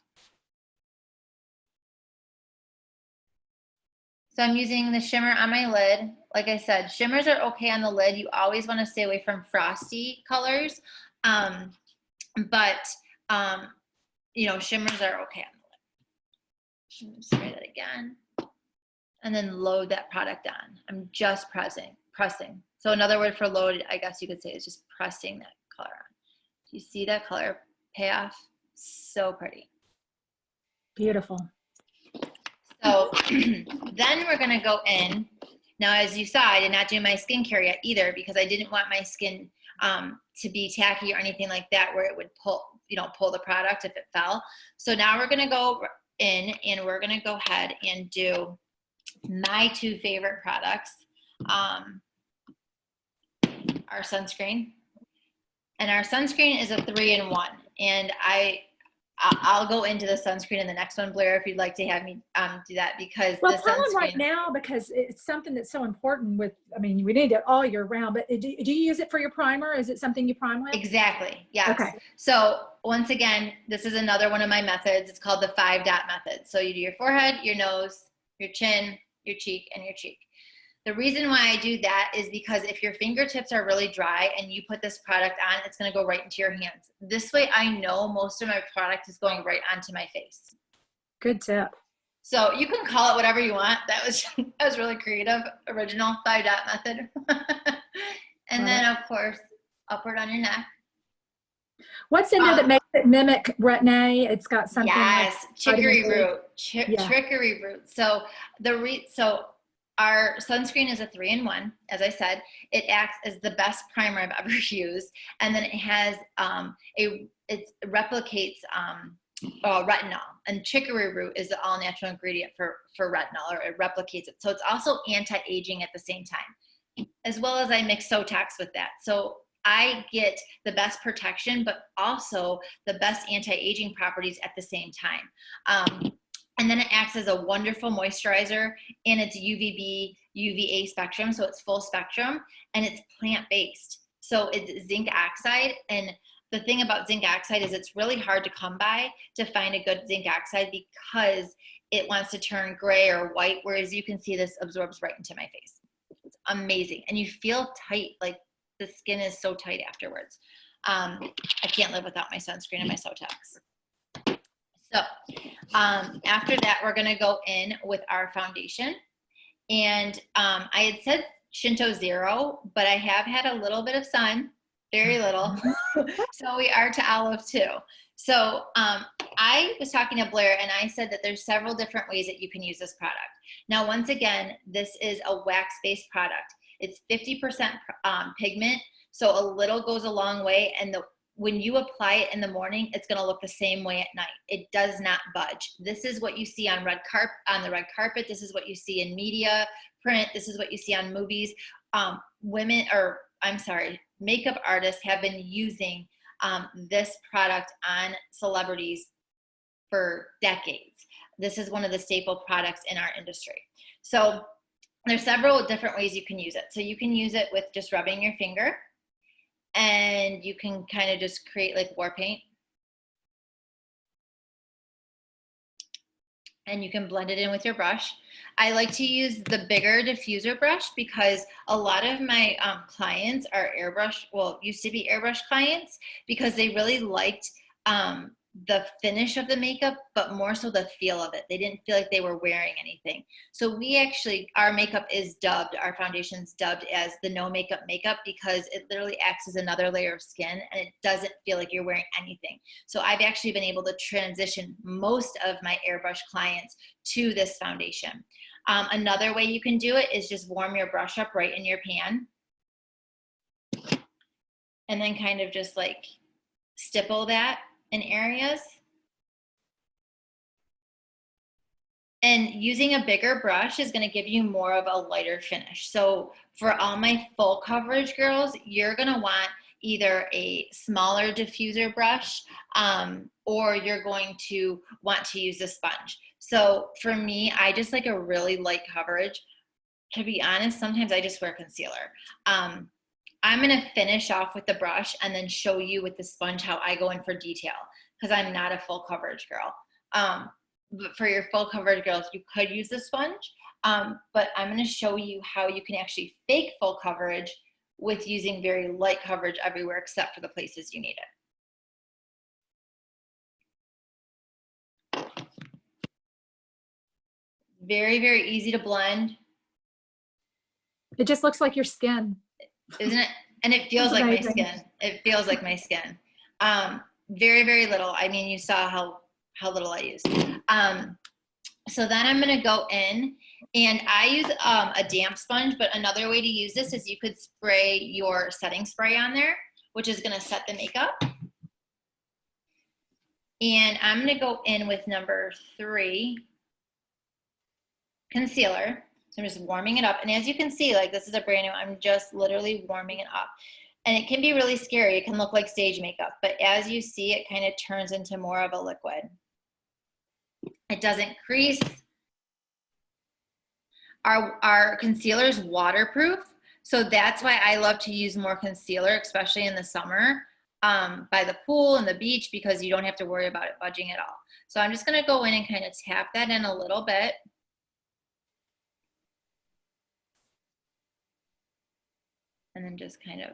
Speaker 3: So I'm using the shimmer on my lid. Like I said, shimmers are okay on the lid. You always want to stay away from frosty colors. You know, shimmers are okay on the lid. Spray that again. And then load that product on. I'm just pressing. So another word for load, I guess you could say, is just pressing that color on. Do you see that color payoff? So pretty.
Speaker 1: Beautiful.
Speaker 3: So then we're going to go in. Now, as you saw, I did not do my skincare yet either because I didn't want my skin to be tacky or anything like that where it would pull the product if it fell. So now we're going to go in and we're going to go ahead and do my 2 favorite products, our sunscreen. And our sunscreen is a 3-in-1. And I'll go into the sunscreen in the next one, Blair, if you'd like to have me do that, because
Speaker 1: Well,
Speaker 3: the
Speaker 1: tell them
Speaker 3: sunscreen
Speaker 1: right now, because it's something that's so important with, I mean, we need it all year round, but do you use it for your primer? Is it something you prime with?
Speaker 3: Exactly. Yes.
Speaker 1: Okay.
Speaker 3: So once again, this is another one of my methods. It's called the 5-dot method. So you do your forehead, your nose, your chin, your cheek, and your cheek. The reason why I do that is because if your fingertips are really dry and you put this product on, it's going to go right into your hands. This way I know most of my product is going right onto my face.
Speaker 1: Good tip.
Speaker 3: So you can call it whatever you want. That was really creative, original 5-dot method. And then of course, upward on your neck.
Speaker 1: What's in there that makes it mimic retin-A? It's got something.
Speaker 3: Yes,
Speaker 1: like
Speaker 3: chicory root.
Speaker 1: Yeah.
Speaker 3: Chicory root. So our sunscreen is a 3-in-1, as I said. It acts as the best primer I've ever used, and then it has it replicates retinol, and chicory root is the all-natural ingredient for retinol, or it replicates it. So it's also anti-aging at the same time, as well as I mix Sotox with that. So I get the best protection, but also the best anti-aging properties at the same time. And then it acts as a wonderful moisturizer, and it's UVB, UVA spectrum, so it's full spectrum, and it's plant-based. So it's zinc oxide, and the thing about zinc oxide is it's really hard to come by to find a good zinc oxide because it wants to turn gray or white, whereas you can see this absorbs right into my face. It's amazing, and you feel tight, like the skin is so tight afterwards. I can't live without my sunscreen and my Sotox. So after that, we're going to go in with our foundation. And I had said Shinto 0, but I have had a little bit of sun, very little. So we are to olive 2. So I was talking to Blair and I said that there's several different ways that you can use this product. Now, once again, this is a wax-based product. It's 50% pigment, so a little goes a long way, and when you apply it in the morning, it's gonna look the same way at night. It does not budge. This is what you see on the red carpet. This is what you see in media, print. This is what you see on movies. Makeup artists have been using this product on celebrities for decades. This is one of the staple products in our industry. So there's several different ways you can use it. So you can use it with just rubbing your finger, and you can kind of just create like war paint. And you can blend it in with your brush. I like to use the bigger diffuser brush because a lot of my clients are used to be airbrush clients, because they really liked the finish of the makeup, but more so the feel of it. They didn't feel like they were wearing anything. So our makeup is dubbed, our foundation's dubbed as the no makeup makeup, because it literally acts as another layer of skin and it doesn't feel like you're wearing anything. So I've actually been able to transition most of my airbrush clients to this foundation. Another way you can do it is just warm your brush up right in your pan, and then kind of just like stipple that in areas. And using a bigger brush is going to give you more of a lighter finish. So for all my full coverage girls, you're going to want either a smaller diffuser brush, or you're going to want to use a sponge. So for me, I just like a really light coverage. To be honest, sometimes I just wear concealer. I'm going to finish off with the brush and then show you with the sponge how I go in for detail, because I'm not a full coverage girl. But for your full coverage girls, you could use the sponge, but I'm going to show you how you can actually fake full coverage with using very light coverage everywhere except for the places you need it. Very, very easy to blend.
Speaker 1: It just looks like your skin.
Speaker 3: Isn't it? And it feels like my skin. It feels like my skin. Very, very little. I mean, you saw how little I used. So then I'm going to go in, and I use a damp sponge, but another way to use this is you could spray your setting spray on there, which is going to set the makeup. And I'm going to go in with number 3 concealer. So I'm just warming it up. And as you can see, like, this is a brand new, I'm just literally warming it up. And it can be really scary. It can look like stage makeup, but as you see, it kind of turns into more of a liquid. It doesn't crease. Our concealer is waterproof, so that's why I love to use more concealer, especially in the summer, by the pool and the beach, because you don't have to worry about it budging at all. So I'm just going to go in and kind of tap that in a little bit. And then just kind of,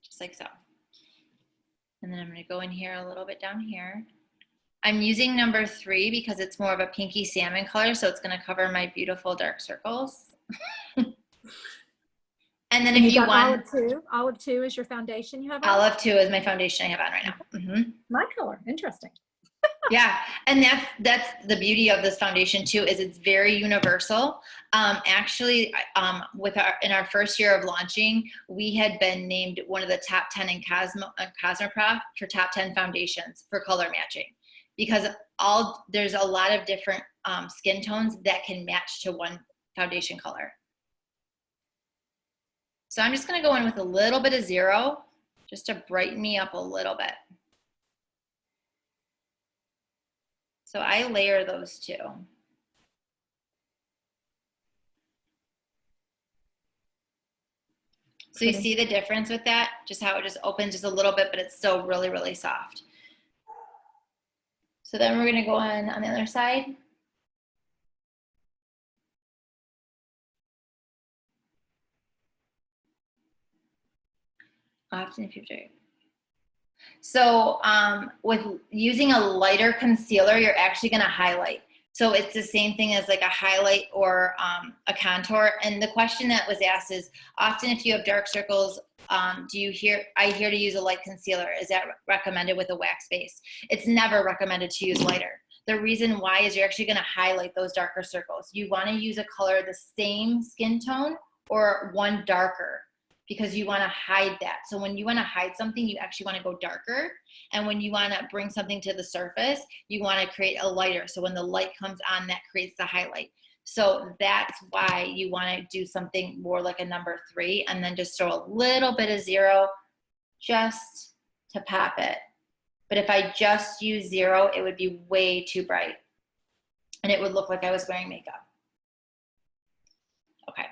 Speaker 3: just like so. And then I'm going to go in here a little bit down here. I'm using number 3 because it's more of a pinky salmon color, so it's going to cover my beautiful dark circles. And then if you want,
Speaker 1: olive 2 is your foundation you have on?
Speaker 3: Olive 2 is my foundation I have on right now. Mm-hmm.
Speaker 1: My color, interesting.
Speaker 3: Yeah, and that's the beauty of this foundation too, is it's very universal. Actually, in our first year of launching, we had been named one of the top 10 in Cosmoprof for top 10 foundations for color matching, because there's a lot of different skin tones that can match to one foundation color. So I'm just going to go in with a little bit of 0 just to brighten me up a little bit. So I layer those 2. So you see the difference with that? Just how it just opens just a little bit, but it's still really, really soft. So then we're going to go on the other side. Often if you do. So with using a lighter concealer, you're actually going to highlight. So it's the same thing as like a highlight or a contour. And the question that was asked is, often if you have dark circles, I hear to use a light concealer. Is that recommended with a wax base? It's never recommended to use lighter. The reason why is you're actually going to highlight those darker circles. You want to use a color the same skin tone or one darker, because you want to hide that. So when you want to hide something, you actually want to go darker. And when you want to bring something to the surface, you want to create a lighter. So when the light comes on, that creates the highlight. So that's why you want to do something more like a number 3, and then just throw a little bit of 0 just to pop it. But if I just use 0, it would be way too bright. And it would look like I was wearing makeup. Okay.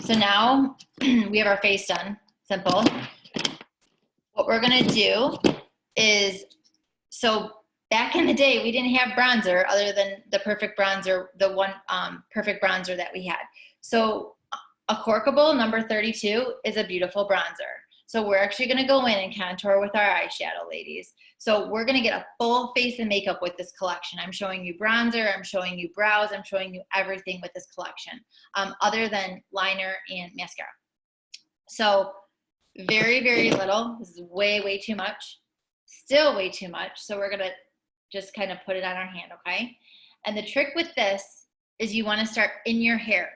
Speaker 3: So now we have our face done, simple. What we're gonna do is, so back in the day, we didn't have bronzer other than the perfect bronzer, the one perfect bronzer that we had. So a Corkable number 32 is a beautiful bronzer. So we're actually gonna go in and contour with our eyeshadow, ladies. So we're gonna get a full face of makeup with this collection. I'm showing you bronzer, I'm showing you brows, I'm showing you everything with this collection, other than liner and mascara. So very, very little. This is way, way too much. Still way too much. So we're gonna just kind of put it on our hand, okay? And the trick with this is you wanna start in your hair.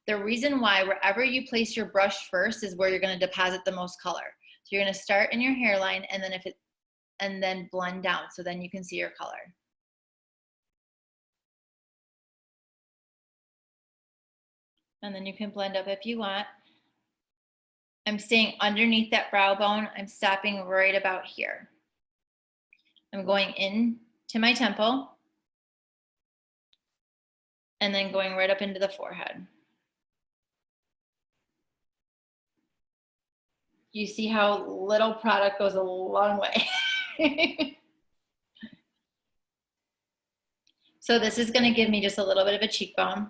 Speaker 3: The reason why, wherever you place your brush first is where you're going to deposit the most color. So you're going to start in your hairline, and then blend down, so then you can see your color. And then you can blend up if you want. I'm staying underneath that brow bone. I'm stopping right about here. I'm going in to my temple, and then going right up into the forehead. You see how little product goes a long way. So this is gonna give me just a little bit of a cheekbone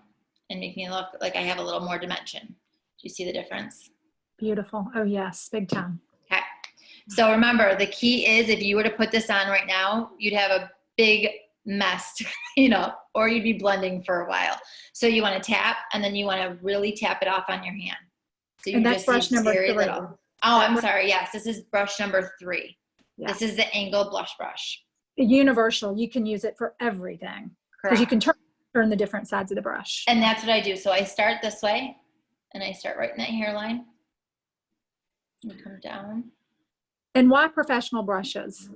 Speaker 3: and make me look like I have a little more dimension. Do you see the difference?
Speaker 1: Beautiful. Oh yes, big time.
Speaker 3: Okay. So remember, the key is if you were to put this on right now, you'd have a big mess to clean up, or you'd be blending for a while. So you wanna tap, and then you wanna really tap it off on your hand. So you
Speaker 1: And that's
Speaker 3: just
Speaker 1: brush
Speaker 3: see
Speaker 1: number
Speaker 3: very
Speaker 1: 3.
Speaker 3: little. Oh, I'm sorry. Yes, this is brush number 3.
Speaker 1: Yeah.
Speaker 3: This is the angled blush brush.
Speaker 1: Universal. You can use it for everything because you can turn the different sides of the brush.
Speaker 3: And that's what I do. So I start this way, and I start right in that hairline. And come down.
Speaker 1: And why professional brushes?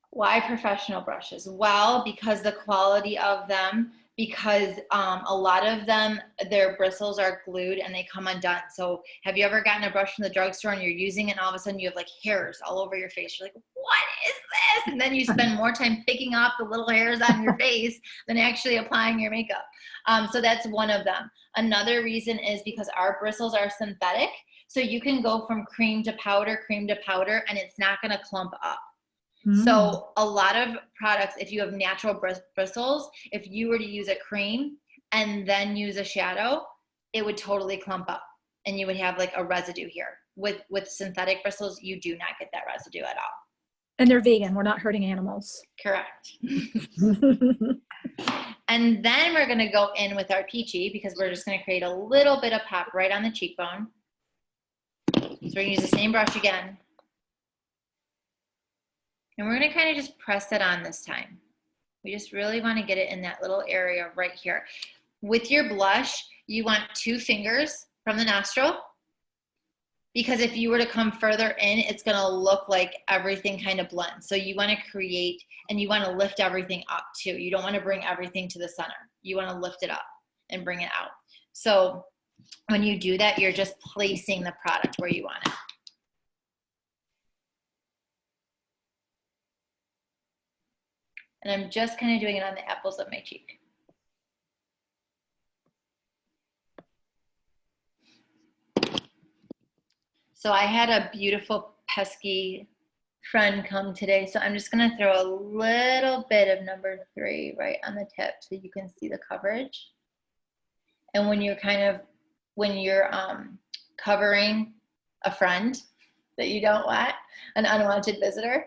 Speaker 3: Why professional brushes? Well, because the quality of them, because a lot of them, their bristles are glued and they come undone. So have you ever gotten a brush from the drugstore and you're using it and all of a sudden you have like hairs all over your face? You're like, what is this? And then you spend more time picking off the little hairs on your face than actually applying your makeup. So that's one of them. Another reason is because our bristles are synthetic. So you can go from cream to powder, and it's not gonna clump up. So a lot of products, if you have natural bristles, if you were to use a cream and then use a shadow, it would totally clump up and you would have like a residue here. With synthetic bristles, you do not get that residue at all.
Speaker 1: And they're vegan. We're not hurting animals.
Speaker 3: Correct. And then we're gonna go in with our peachy, because we're just gonna create a little bit of pop right on the cheekbone. So we're gonna use the same brush again. And we're gonna kind of just press it on this time. We just really wanna get it in that little area right here. With your blush, you want 2 fingers from the nostril, because if you were to come further in, it's gonna look like everything kind of blends. So you wanna create, and you wanna lift everything up too. You don't wanna bring everything to the center. You wanna lift it up and bring it out. So when you do that, you're just placing the product where you want it. And I'm just kind of doing it on the apples of my cheek. So I had a beautiful pesky friend come today, so I'm just going to throw a little bit of number 3 right on the tip so you can see the coverage. And when you're covering a friend, that you don't want, an unwanted visitor,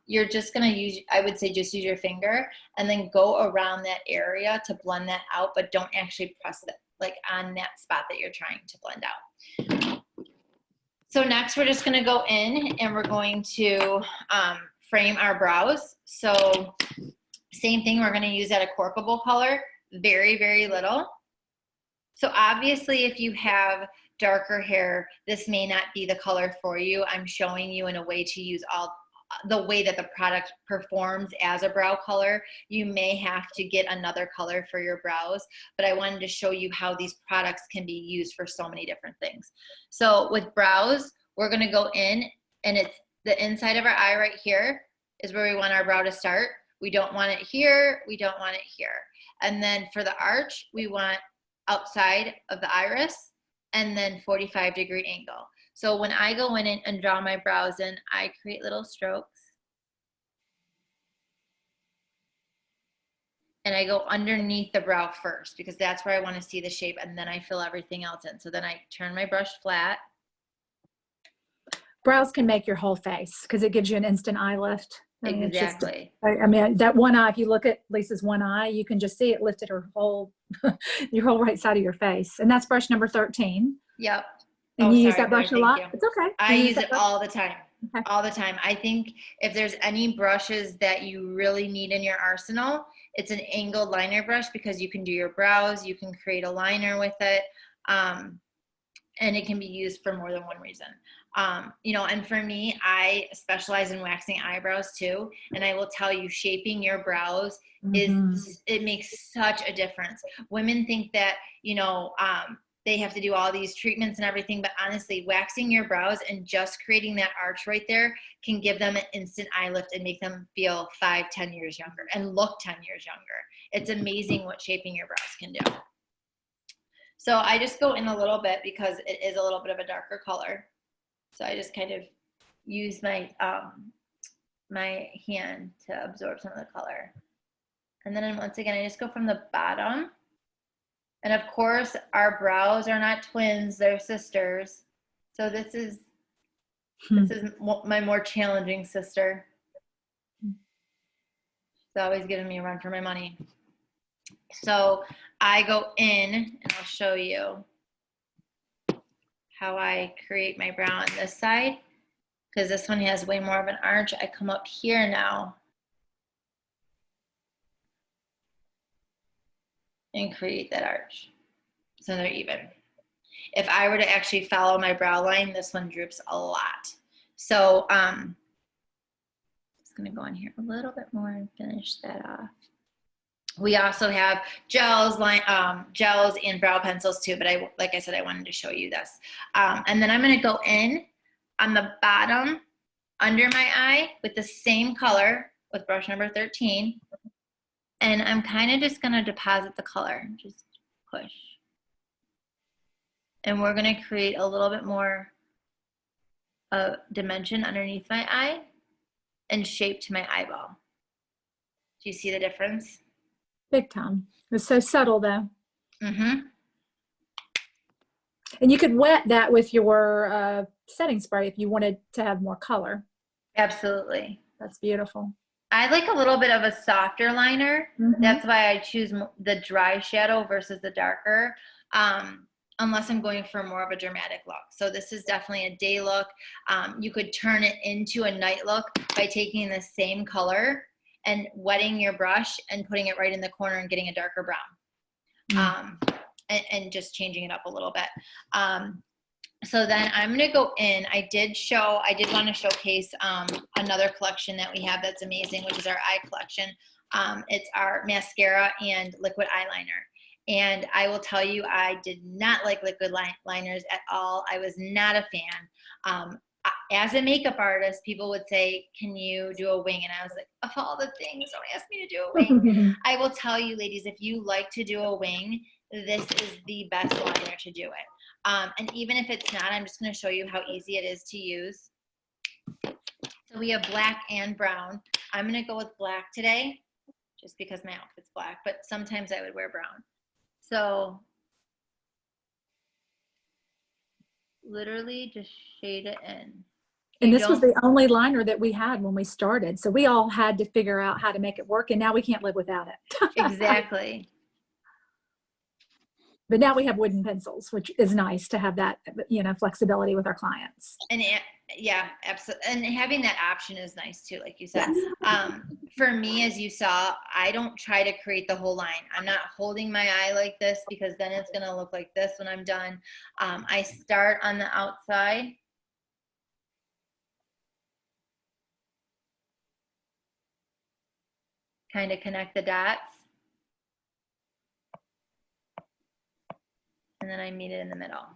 Speaker 3: you're just going to use, I would say just use your finger and then go around that area to blend that out, but don't actually press it like on that spot that you're trying to blend out. So next we're just going to go in and we're going to frame our brows. So same thing, we're going to use that corkable color, very, very little. So obviously if you have darker hair, this may not be the color for you. I'm showing you in a way to use the way that the product performs as a brow color. You may have to get another color for your brows, but I wanted to show you how these products can be used for so many different things. So with brows, we're gonna go in and it's the inside of our eye right here is where we want our brow to start. We don't want it here, we don't want it here. And then for the arch, we want outside of the iris and then 45-degree angle. So when I go in and draw my brows in, I create little strokes. And I go underneath the brow first because that's where I want to see the shape, and then I fill everything else in. So then I turn my brush flat.
Speaker 1: Brows can make your whole face because it gives you an instant eye lift. I mean,
Speaker 3: Exactly.
Speaker 1: I mean, that one eye, if you look at Lisa's one eye, you can just see it lifted her whole, your whole right side of your face. And that's brush number 13.
Speaker 3: Yep.
Speaker 1: And you use that brush
Speaker 3: Thank
Speaker 1: a lot?
Speaker 3: you.
Speaker 1: It's okay.
Speaker 3: I use it all the time.
Speaker 1: Okay.
Speaker 3: All the time. I think if there's any brushes that you really need in your arsenal, it's an angled liner brush because you can do your brows, you can create a liner with it, and it can be used for more than one reason. You know, and for me, I specialize in waxing eyebrows too, and I will tell you, shaping your brows it makes such a difference. Women think that, you know, they have to do all these treatments and everything, but honestly, waxing your brows and just creating that arch right there can give them an instant eye lift and make them feel 5-10 years younger and look 10 years younger. It's amazing what shaping your brows can do. So I just go in a little bit because it is a little bit of a darker color. So I just kind of use my my hand to absorb some of the color. And then once again, I just go from the bottom. And of course, our brows are not twins, they're sisters. So this is my more challenging sister. She's always giving me a run for my money. So I go in and I'll show you how I create my brow on this side, because this one has way more of an arch. I come up here now and create that arch so they're even. If I were to actually follow my brow line, this one droops a lot. So just gonna go in here a little bit more and finish that off. We also have gels and brow pencils too, but like I said, I wanted to show you this. And then I'm gonna go in on the bottom under my eye with the same color with brush number 13. And I'm kind of just gonna deposit the color, just push. And we're gonna create a little bit more dimension underneath my eye and shape to my eyeball. Do you see the difference?
Speaker 1: Big time. It's so subtle though.
Speaker 3: Mm-hmm.
Speaker 1: And you could wet that with your setting spray if you wanted to have more color.
Speaker 3: Absolutely.
Speaker 1: That's beautiful.
Speaker 3: I like a little bit of a softer liner.
Speaker 1: Mm-hmm.
Speaker 3: That's why I choose the dry shadow versus the darker, unless I'm going for more of a dramatic look. So this is definitely a day look. You could turn it into a night look by taking the same color and wetting your brush and putting it right in the corner and getting a darker brown. And just changing it up a little bit. So then I'm gonna go in. I did want to showcase another collection that we have that's amazing, which is our eye collection. It's our mascara and liquid eyeliner. And I will tell you, I did not like liquid liners at all. I was not a fan. As a makeup artist, people would say, can you do a wing? And I was like, of all the things, don't ask me to do a wing. I will tell you, ladies, if you like to do a wing, this is the best liner to do it. And even if it's not, I'm just going to show you how easy it is to use. So we have black and brown. I'm going to go with black today, just because my outfit's black, but sometimes I would wear brown. So literally just shade it in.
Speaker 1: And this was the only liner that we had when we started. So we all had to figure out how to make it work. And now we can't live without it.
Speaker 3: Exactly.
Speaker 1: But now we have wooden pencils, which is nice to have that, you know, flexibility with our clients.
Speaker 3: And yeah, absolutely. And having that option is nice too, like you said.
Speaker 1: Yes.
Speaker 3: For me, as you saw, I don't try to create the whole line. I'm not holding my eye like this because then it's going to look like this when I'm done. I start on the outside. Kind of connect the dots. And then I meet it in the middle.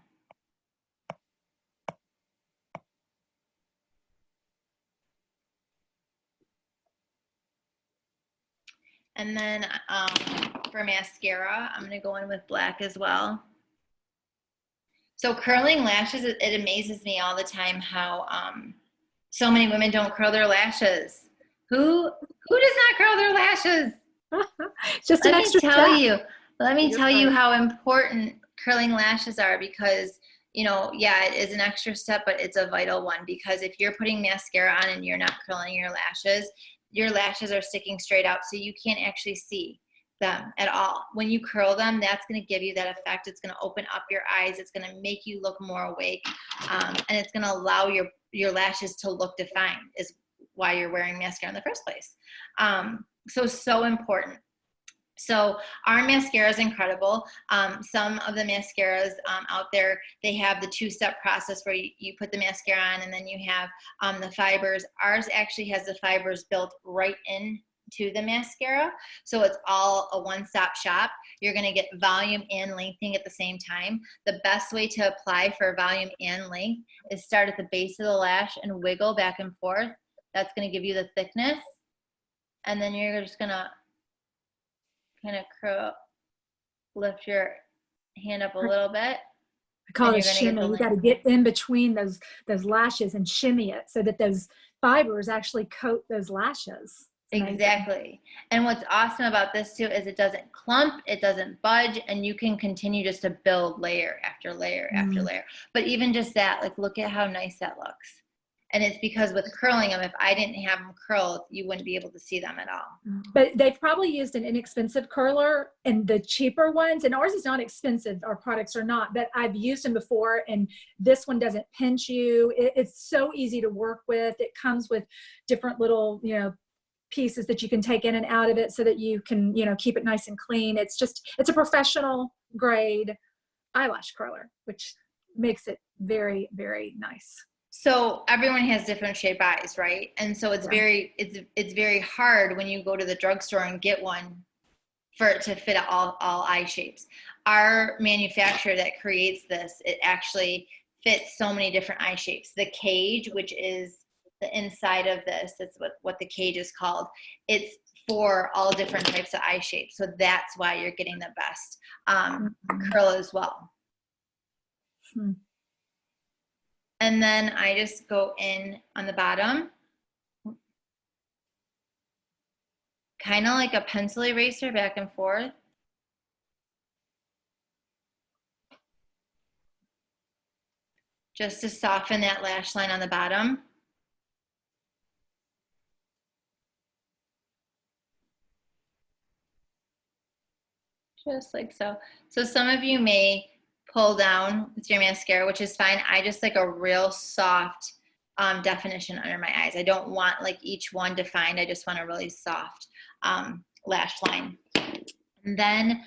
Speaker 3: And then for mascara, I'm going to go in with black as well. So curling lashes, it amazes me all the time how so many women don't curl their lashes. Who does not curl their lashes?
Speaker 1: Just an extra step.
Speaker 3: Let me tell you how important curling lashes are, because, you know, yeah, it is an extra step, but it's a vital one, because if you're putting mascara on and you're not curling your lashes are sticking straight out, so you can't actually see them at all. When you curl them, that's going to give you that effect. It's going to open up your eyes. It's going to make you look more awake, and it's going to allow your lashes to look defined, is why you're wearing mascara in the first place. So important. So our mascara is incredible. Some of the mascaras out there, they have the two-step process where you put the mascara on and then you have the fibers. Ours actually has the fibers built right into the mascara. So it's all a one-stop shop. You're going to get volume and lengthening at the same time. The best way to apply for volume and length is start at the base of the lash and wiggle back and forth. That's going to give you the thickness. And then you're just going to kind of curl, lift your hand up a little bit.
Speaker 1: I call it a shimmy. You got to get in between those lashes and shimmy it so that those fibers actually coat those lashes.
Speaker 3: Exactly. And what's awesome about this too is it doesn't clump, it doesn't budge, and you can continue just to build layer after layer after layer. But even just that, like, look at how nice that looks. And it's because with curling them, if I didn't have them curled, you wouldn't be able to see them at all.
Speaker 1: But they've probably used an inexpensive curler, and the cheaper ones, and ours is not expensive, our products are not, but I've used them before, and this one doesn't pinch you. It's so easy to work with. It comes with different little, you know, pieces that you can take in and out of it so that you can, you know, keep it nice and clean. It's a professional grade eyelash curler, which makes it very, very nice.
Speaker 3: So everyone has different shape eyes, right? And so it's very hard when you go to the drugstore and get one for it to fit all eye shapes. Our manufacturer that creates this, it actually fits so many different eye shapes. The cage, which is the inside of this, that's what the cage is called. It's for all different types of eye shapes. So that's why you're getting the best curl as well. And then I just go in on the bottom, kind of like a pencil eraser, back and forth. Just to soften that lash line on the bottom. Just like so. So some of you may pull down with your mascara, which is fine. I just like a real soft definition under my eyes. I don't want like each one defined. I just want a really soft lash line. And then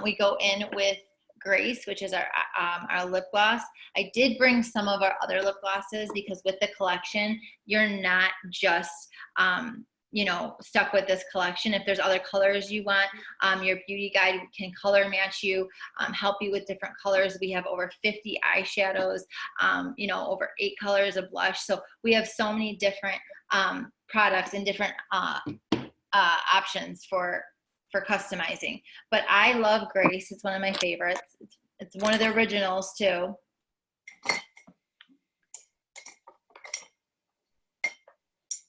Speaker 3: we go in with Grace, which is our lip gloss. I did bring some of our other lip glosses because with the collection, you're not just you know, stuck with this collection. If there's other colors you want, your beauty guide can color match you, help you with different colors. We have over 50 eyeshadows, you know, over 8 colors of blush. So we have so many different products and different options for customizing. But I love Grace. It's one of my favorites. It's one of the originals too.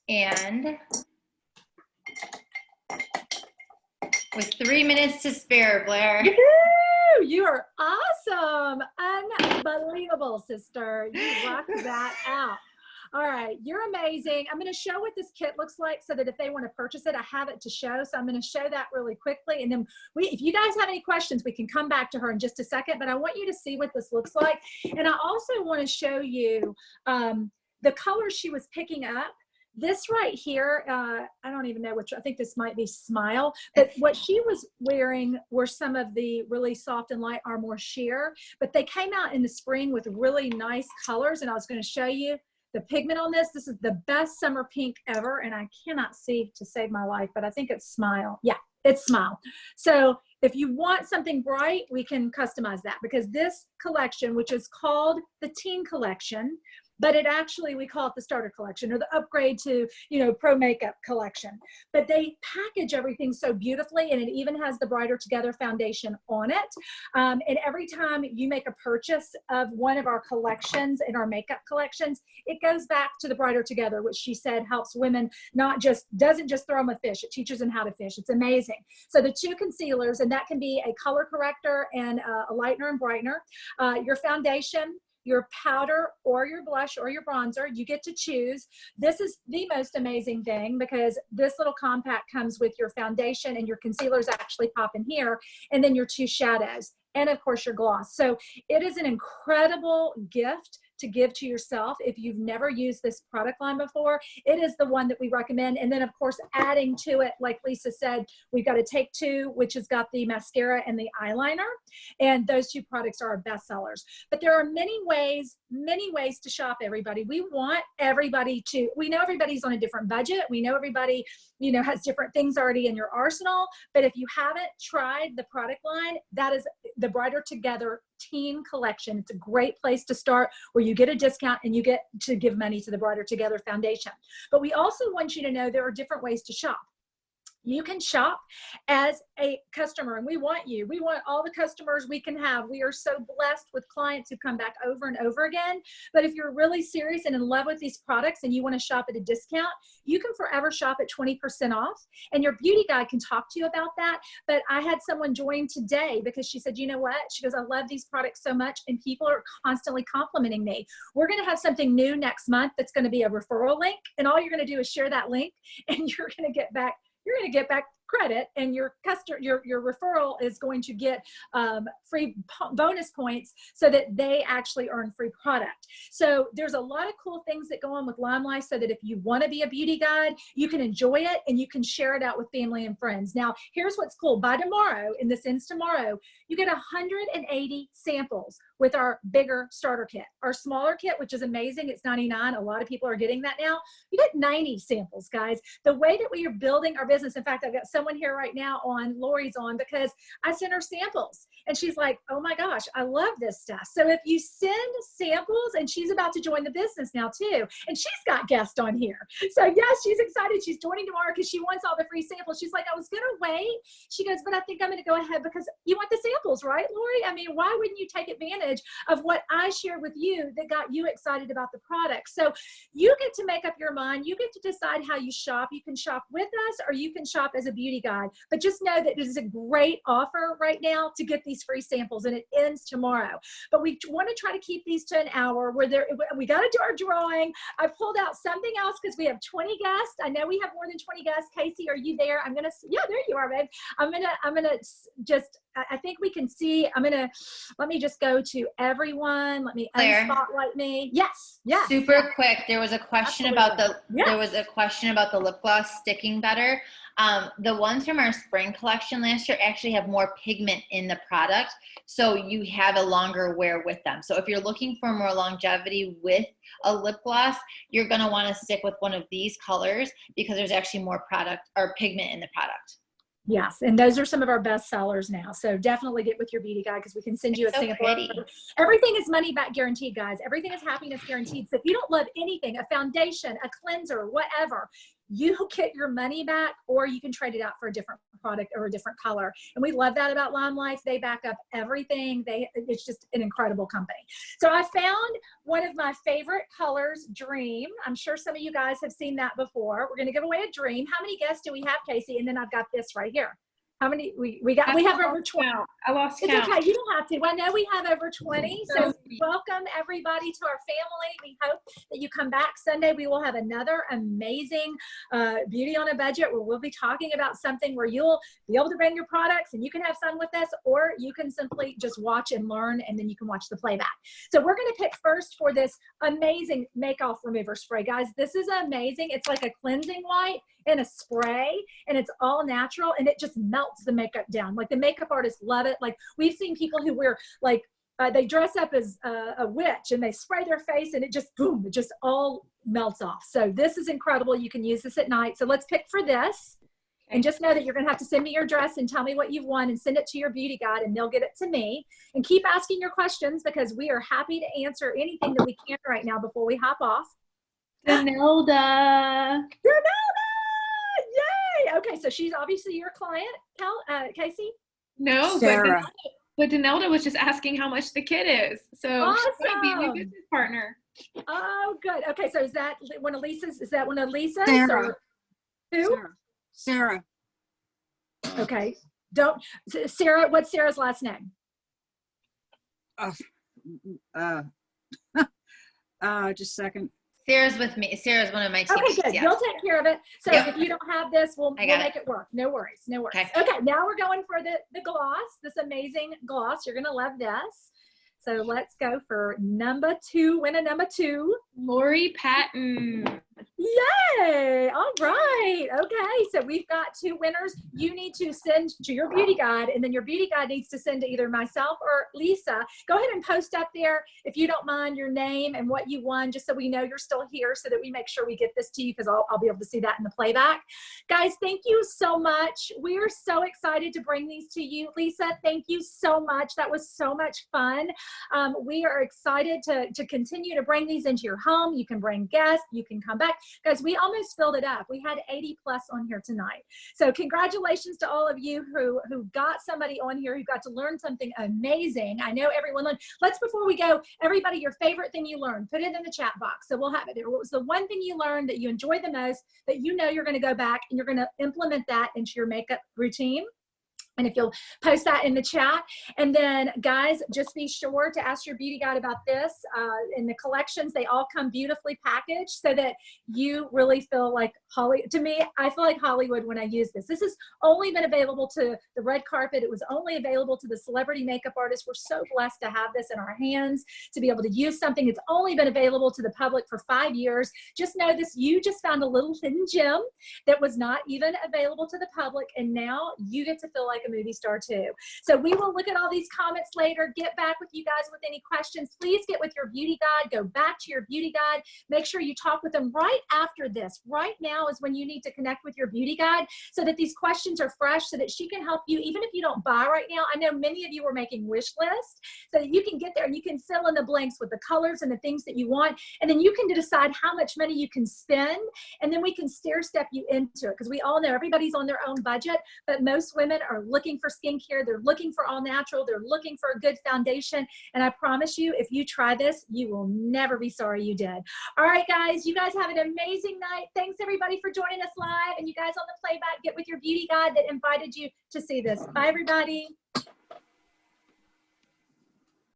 Speaker 3: And with 3 minutes to spare, Blair.
Speaker 1: Woo-hoo! You are awesome. Unbelievable, sister. You rocked that out. All right, you're amazing. I'm going to show what this kit looks like so that if they want to purchase it, I have it to show. So I'm going to show that really quickly. And then if you guys have any questions, we can come back to her in just a second, but I want you to see what this looks like. And I also want to show you the colors she was picking up. This right here, I don't even know which, I think this might be Smile, but what she was wearing were some of the really soft and light are more sheer, but they came out in the spring with really nice colors. And I was going to show you the pigment on this. This is the best summer pink ever. And I cannot see to save my life, but I think it's Smile. Yeah, it's Smile. So if you want something bright, we can customize that, because this collection, which is called the Teen Collection, but it actually, we call it the Starter Collection or the upgrade to, pro makeup collection. But they package everything so beautifully, and it even has the Brighter Together foundation on it. And every time you make a purchase of one of our collections in our makeup collections, it goes back to the Brighter Together, which she said helps women doesn't just throw them a fish, it teaches them how to fish. It's amazing. So the 2 concealers, and that can be a color corrector and a lightener and brightener. Your foundation, your powder or your blush or your bronzer, you get to choose. This is the most amazing thing, because this little compact comes with your foundation, and your concealers actually pop in here, and then your 2 shadows, and of course your gloss. So it is an incredible gift to give to yourself. If you've never used this product line before, it is the one that we recommend. And then of course, adding to it, like Lisa said, we've got a Take 2, which has got the mascara and the eyeliner. And those 2 products are our best sellers. But there are many ways to shop, everybody. We want everybody we know everybody's on a different budget. We know everybody, has different things already in your arsenal. But if you haven't tried the product line, that is the Brighter Together Teen Collection. It's a great place to start, where you get a discount and you get to give money to the Brighter Together Foundation. But we also want you to know there are different ways to shop. You can shop as a customer, and we want all the customers we can have. We are so blessed with clients who come back over and over again. But if you're really serious and in love with these products and you want to shop at a discount, you can forever shop at 20% off. And your beauty guide can talk to you about that. But I had someone join today because she said, you know what? She goes, I love these products so much, and people are constantly complimenting me. We're going to have something new next month that's going to be a referral link. And all you're going to do is share that link, and you're going to get back credit, and your referral is going to get free bonus points so that they actually earn free product. So there's a lot of cool things that go on with LimeLife, so that if you want to be a beauty guide, you can enjoy it and you can share it out with family and friends. Now, here's what's cool. By tomorrow, and this ends tomorrow, you get 180 samples with our bigger starter kit. Our smaller kit, which is amazing, it's $99. A lot of people are getting that now. You get 90 samples, guys. The way that we are building our business, in fact, I've got someone here right now Lori's on, because I sent her samples and she's like, oh my gosh, I love this stuff. So if you send samples, and she's about to join the business now too, and she's got guests on here. So yes, she's excited. She's joining tomorrow because she wants all the free samples. She's like, I was going to wait. She goes, but I think I'm going to go ahead, because you want the samples, right, Lori? I mean, why wouldn't you take advantage of what I shared with you that got you excited about the product? So you get to make up your mind. You get to decide how you shop. You can shop with us, or you can shop as a beauty guide. But just know that this is a great offer right now to get these free samples, and it ends tomorrow. But we want to try to keep these to an hour. We got to do our drawing. I pulled out something else because we have 20 guests. I know we have more than 20 guests. Casey, are you there? Yeah, there you are, babe. I'm gonna just, I think we can see. Let me just go to everyone. Let me unspotlight me. Yes.
Speaker 3: Super quick. There was a question about
Speaker 1: Yes.
Speaker 3: the lip gloss sticking better. The ones from our spring collection last year actually have more pigment in the product, so you have a longer wear with them. So if you're looking for more longevity with a lip gloss, you're going to want to stick with one of these colors, because there's actually more product or pigment in the product.
Speaker 1: Yes, and those are some of our best sellers now. So definitely get with your beauty guide, because we can send you a sample. Everything is money back guaranteed, guys. Everything is happiness guaranteed. So if you don't love anything, a foundation, a cleanser, whatever, you get your money back, or you can trade it out for a different product or a different color. And we love that about LimeLife. They back up everything. It's just an incredible company. So I found one of my favorite colors, Dream. I'm sure some of you guys have seen that before. We're going to give away a Dream. How many guests do we have, Casey? And then I've got this right here. How many we have over 20.
Speaker 2: I lost
Speaker 1: It's
Speaker 2: count.
Speaker 1: okay. You don't have to. I know we have over 20. So
Speaker 2: So
Speaker 1: welcome everybody to our family. We hope that you come back Sunday. We will have another amazing Beauty on a Budget where we'll be talking about something where you'll be able to bring your products and you can have fun with us, or you can simply just watch and learn, and then you can watch the playback. So we're going to pick first for this amazing make-off remover spray. Guys, this is amazing. It's like a cleansing white in a spray, and it's all natural, and it just melts the makeup down. Like the makeup artists love it. Like we've seen people who wear like they dress up as a witch and they spray their face, and it just boom, it just all melts off. So this is incredible. You can use this at night. So let's pick for this. And just know that you're going to have to send me your address and tell me what you've won and send it to your beauty guide, and they'll get it to me. And keep asking your questions, because we are happy to answer anything that we can right now before we hop off.
Speaker 2: Danelda.
Speaker 1: Yay! Okay, so she's obviously your client, Casey?
Speaker 2: No,
Speaker 4: Sarah.
Speaker 2: but Danelda was just asking how much the kit is. So she might be my
Speaker 1: Awesome.
Speaker 2: business partner.
Speaker 1: Oh, good. Okay, so is that one of Lisa's? Is that one of Lisa's?
Speaker 4: Sarah.
Speaker 1: Or who?
Speaker 4: Sarah.
Speaker 1: Okay. Don't, Sarah, what's Sarah's last name?
Speaker 4: Just a second.
Speaker 3: Sarah's with me. Sarah's one of my
Speaker 1: Okay,
Speaker 3: teachers.
Speaker 1: good.
Speaker 3: Yes.
Speaker 1: You'll take care of it. So
Speaker 3: Yep.
Speaker 1: if you don't have this, we'll
Speaker 3: I got
Speaker 1: make it work. No worries. No worries.
Speaker 3: Okay.
Speaker 1: Okay, now we're going for the gloss, this amazing gloss. You're going to love this. So let's go for number 2, winner number 2.
Speaker 2: Lori Patton.
Speaker 1: Yay! All right. Okay. So we've got 2 winners. You need to send to your beauty guide, and then your beauty guide needs to send to either myself or Lisa. Go ahead and post up there, if you don't mind, your name and what you won, just so we know you're still here, so that we make sure we get this to you, because I'll be able to see that in the playback. Guys, thank you so much. We are so excited to bring these to you. Lisa, thank you so much. That was so much fun. We are excited to continue to bring these into your home. You can bring guests. You can come back. Guys, we almost filled it up. We had 80 plus on here tonight. So congratulations to all of you who got somebody on here who got to learn something amazing. I know everyone learned. Before we go, everybody, your favorite thing you learned, put it in the chat box. So we'll have it there. What was the one thing you learned that you enjoyed the most, that you know you're going to go back and you're going to implement that into your makeup routine? And if you'll post that in the chat. And then guys, just be sure to ask your beauty guide about this. In the collections, they all come beautifully packaged, so that you really feel like to me, I feel like Hollywood when I use this. This has only been available to the red carpet. It was only available to the celebrity makeup artists. We're so blessed to have this in our hands, to be able to use something. It's only been available to the public for 5 years. Just know this, you just found a little hidden gem that was not even available to the public, and now you get to feel like a movie star too. So we will look at all these comments later, get back with you guys with any questions. Please get with your beauty guide, go back to your beauty guide, make sure you talk with them right after this. Right now is when you need to connect with your beauty guide, so that these questions are fresh, so that she can help you, even if you don't buy right now. I know many of you are making wish lists, so that you can get there and you can fill in the blanks with the colors and the things that you want, and then you can decide how much money you can spend, and then we can stair step you into it, because we all know everybody's on their own budget, but most women are looking for skincare. They're looking for all natural. They're looking for a good foundation. And I promise you, if you try this, you will never be sorry you did. All right, guys, you guys have an amazing night. Thanks everybody for joining us live. And you guys on the playback, get with your beauty guide that invited you to see this. Bye, everybody.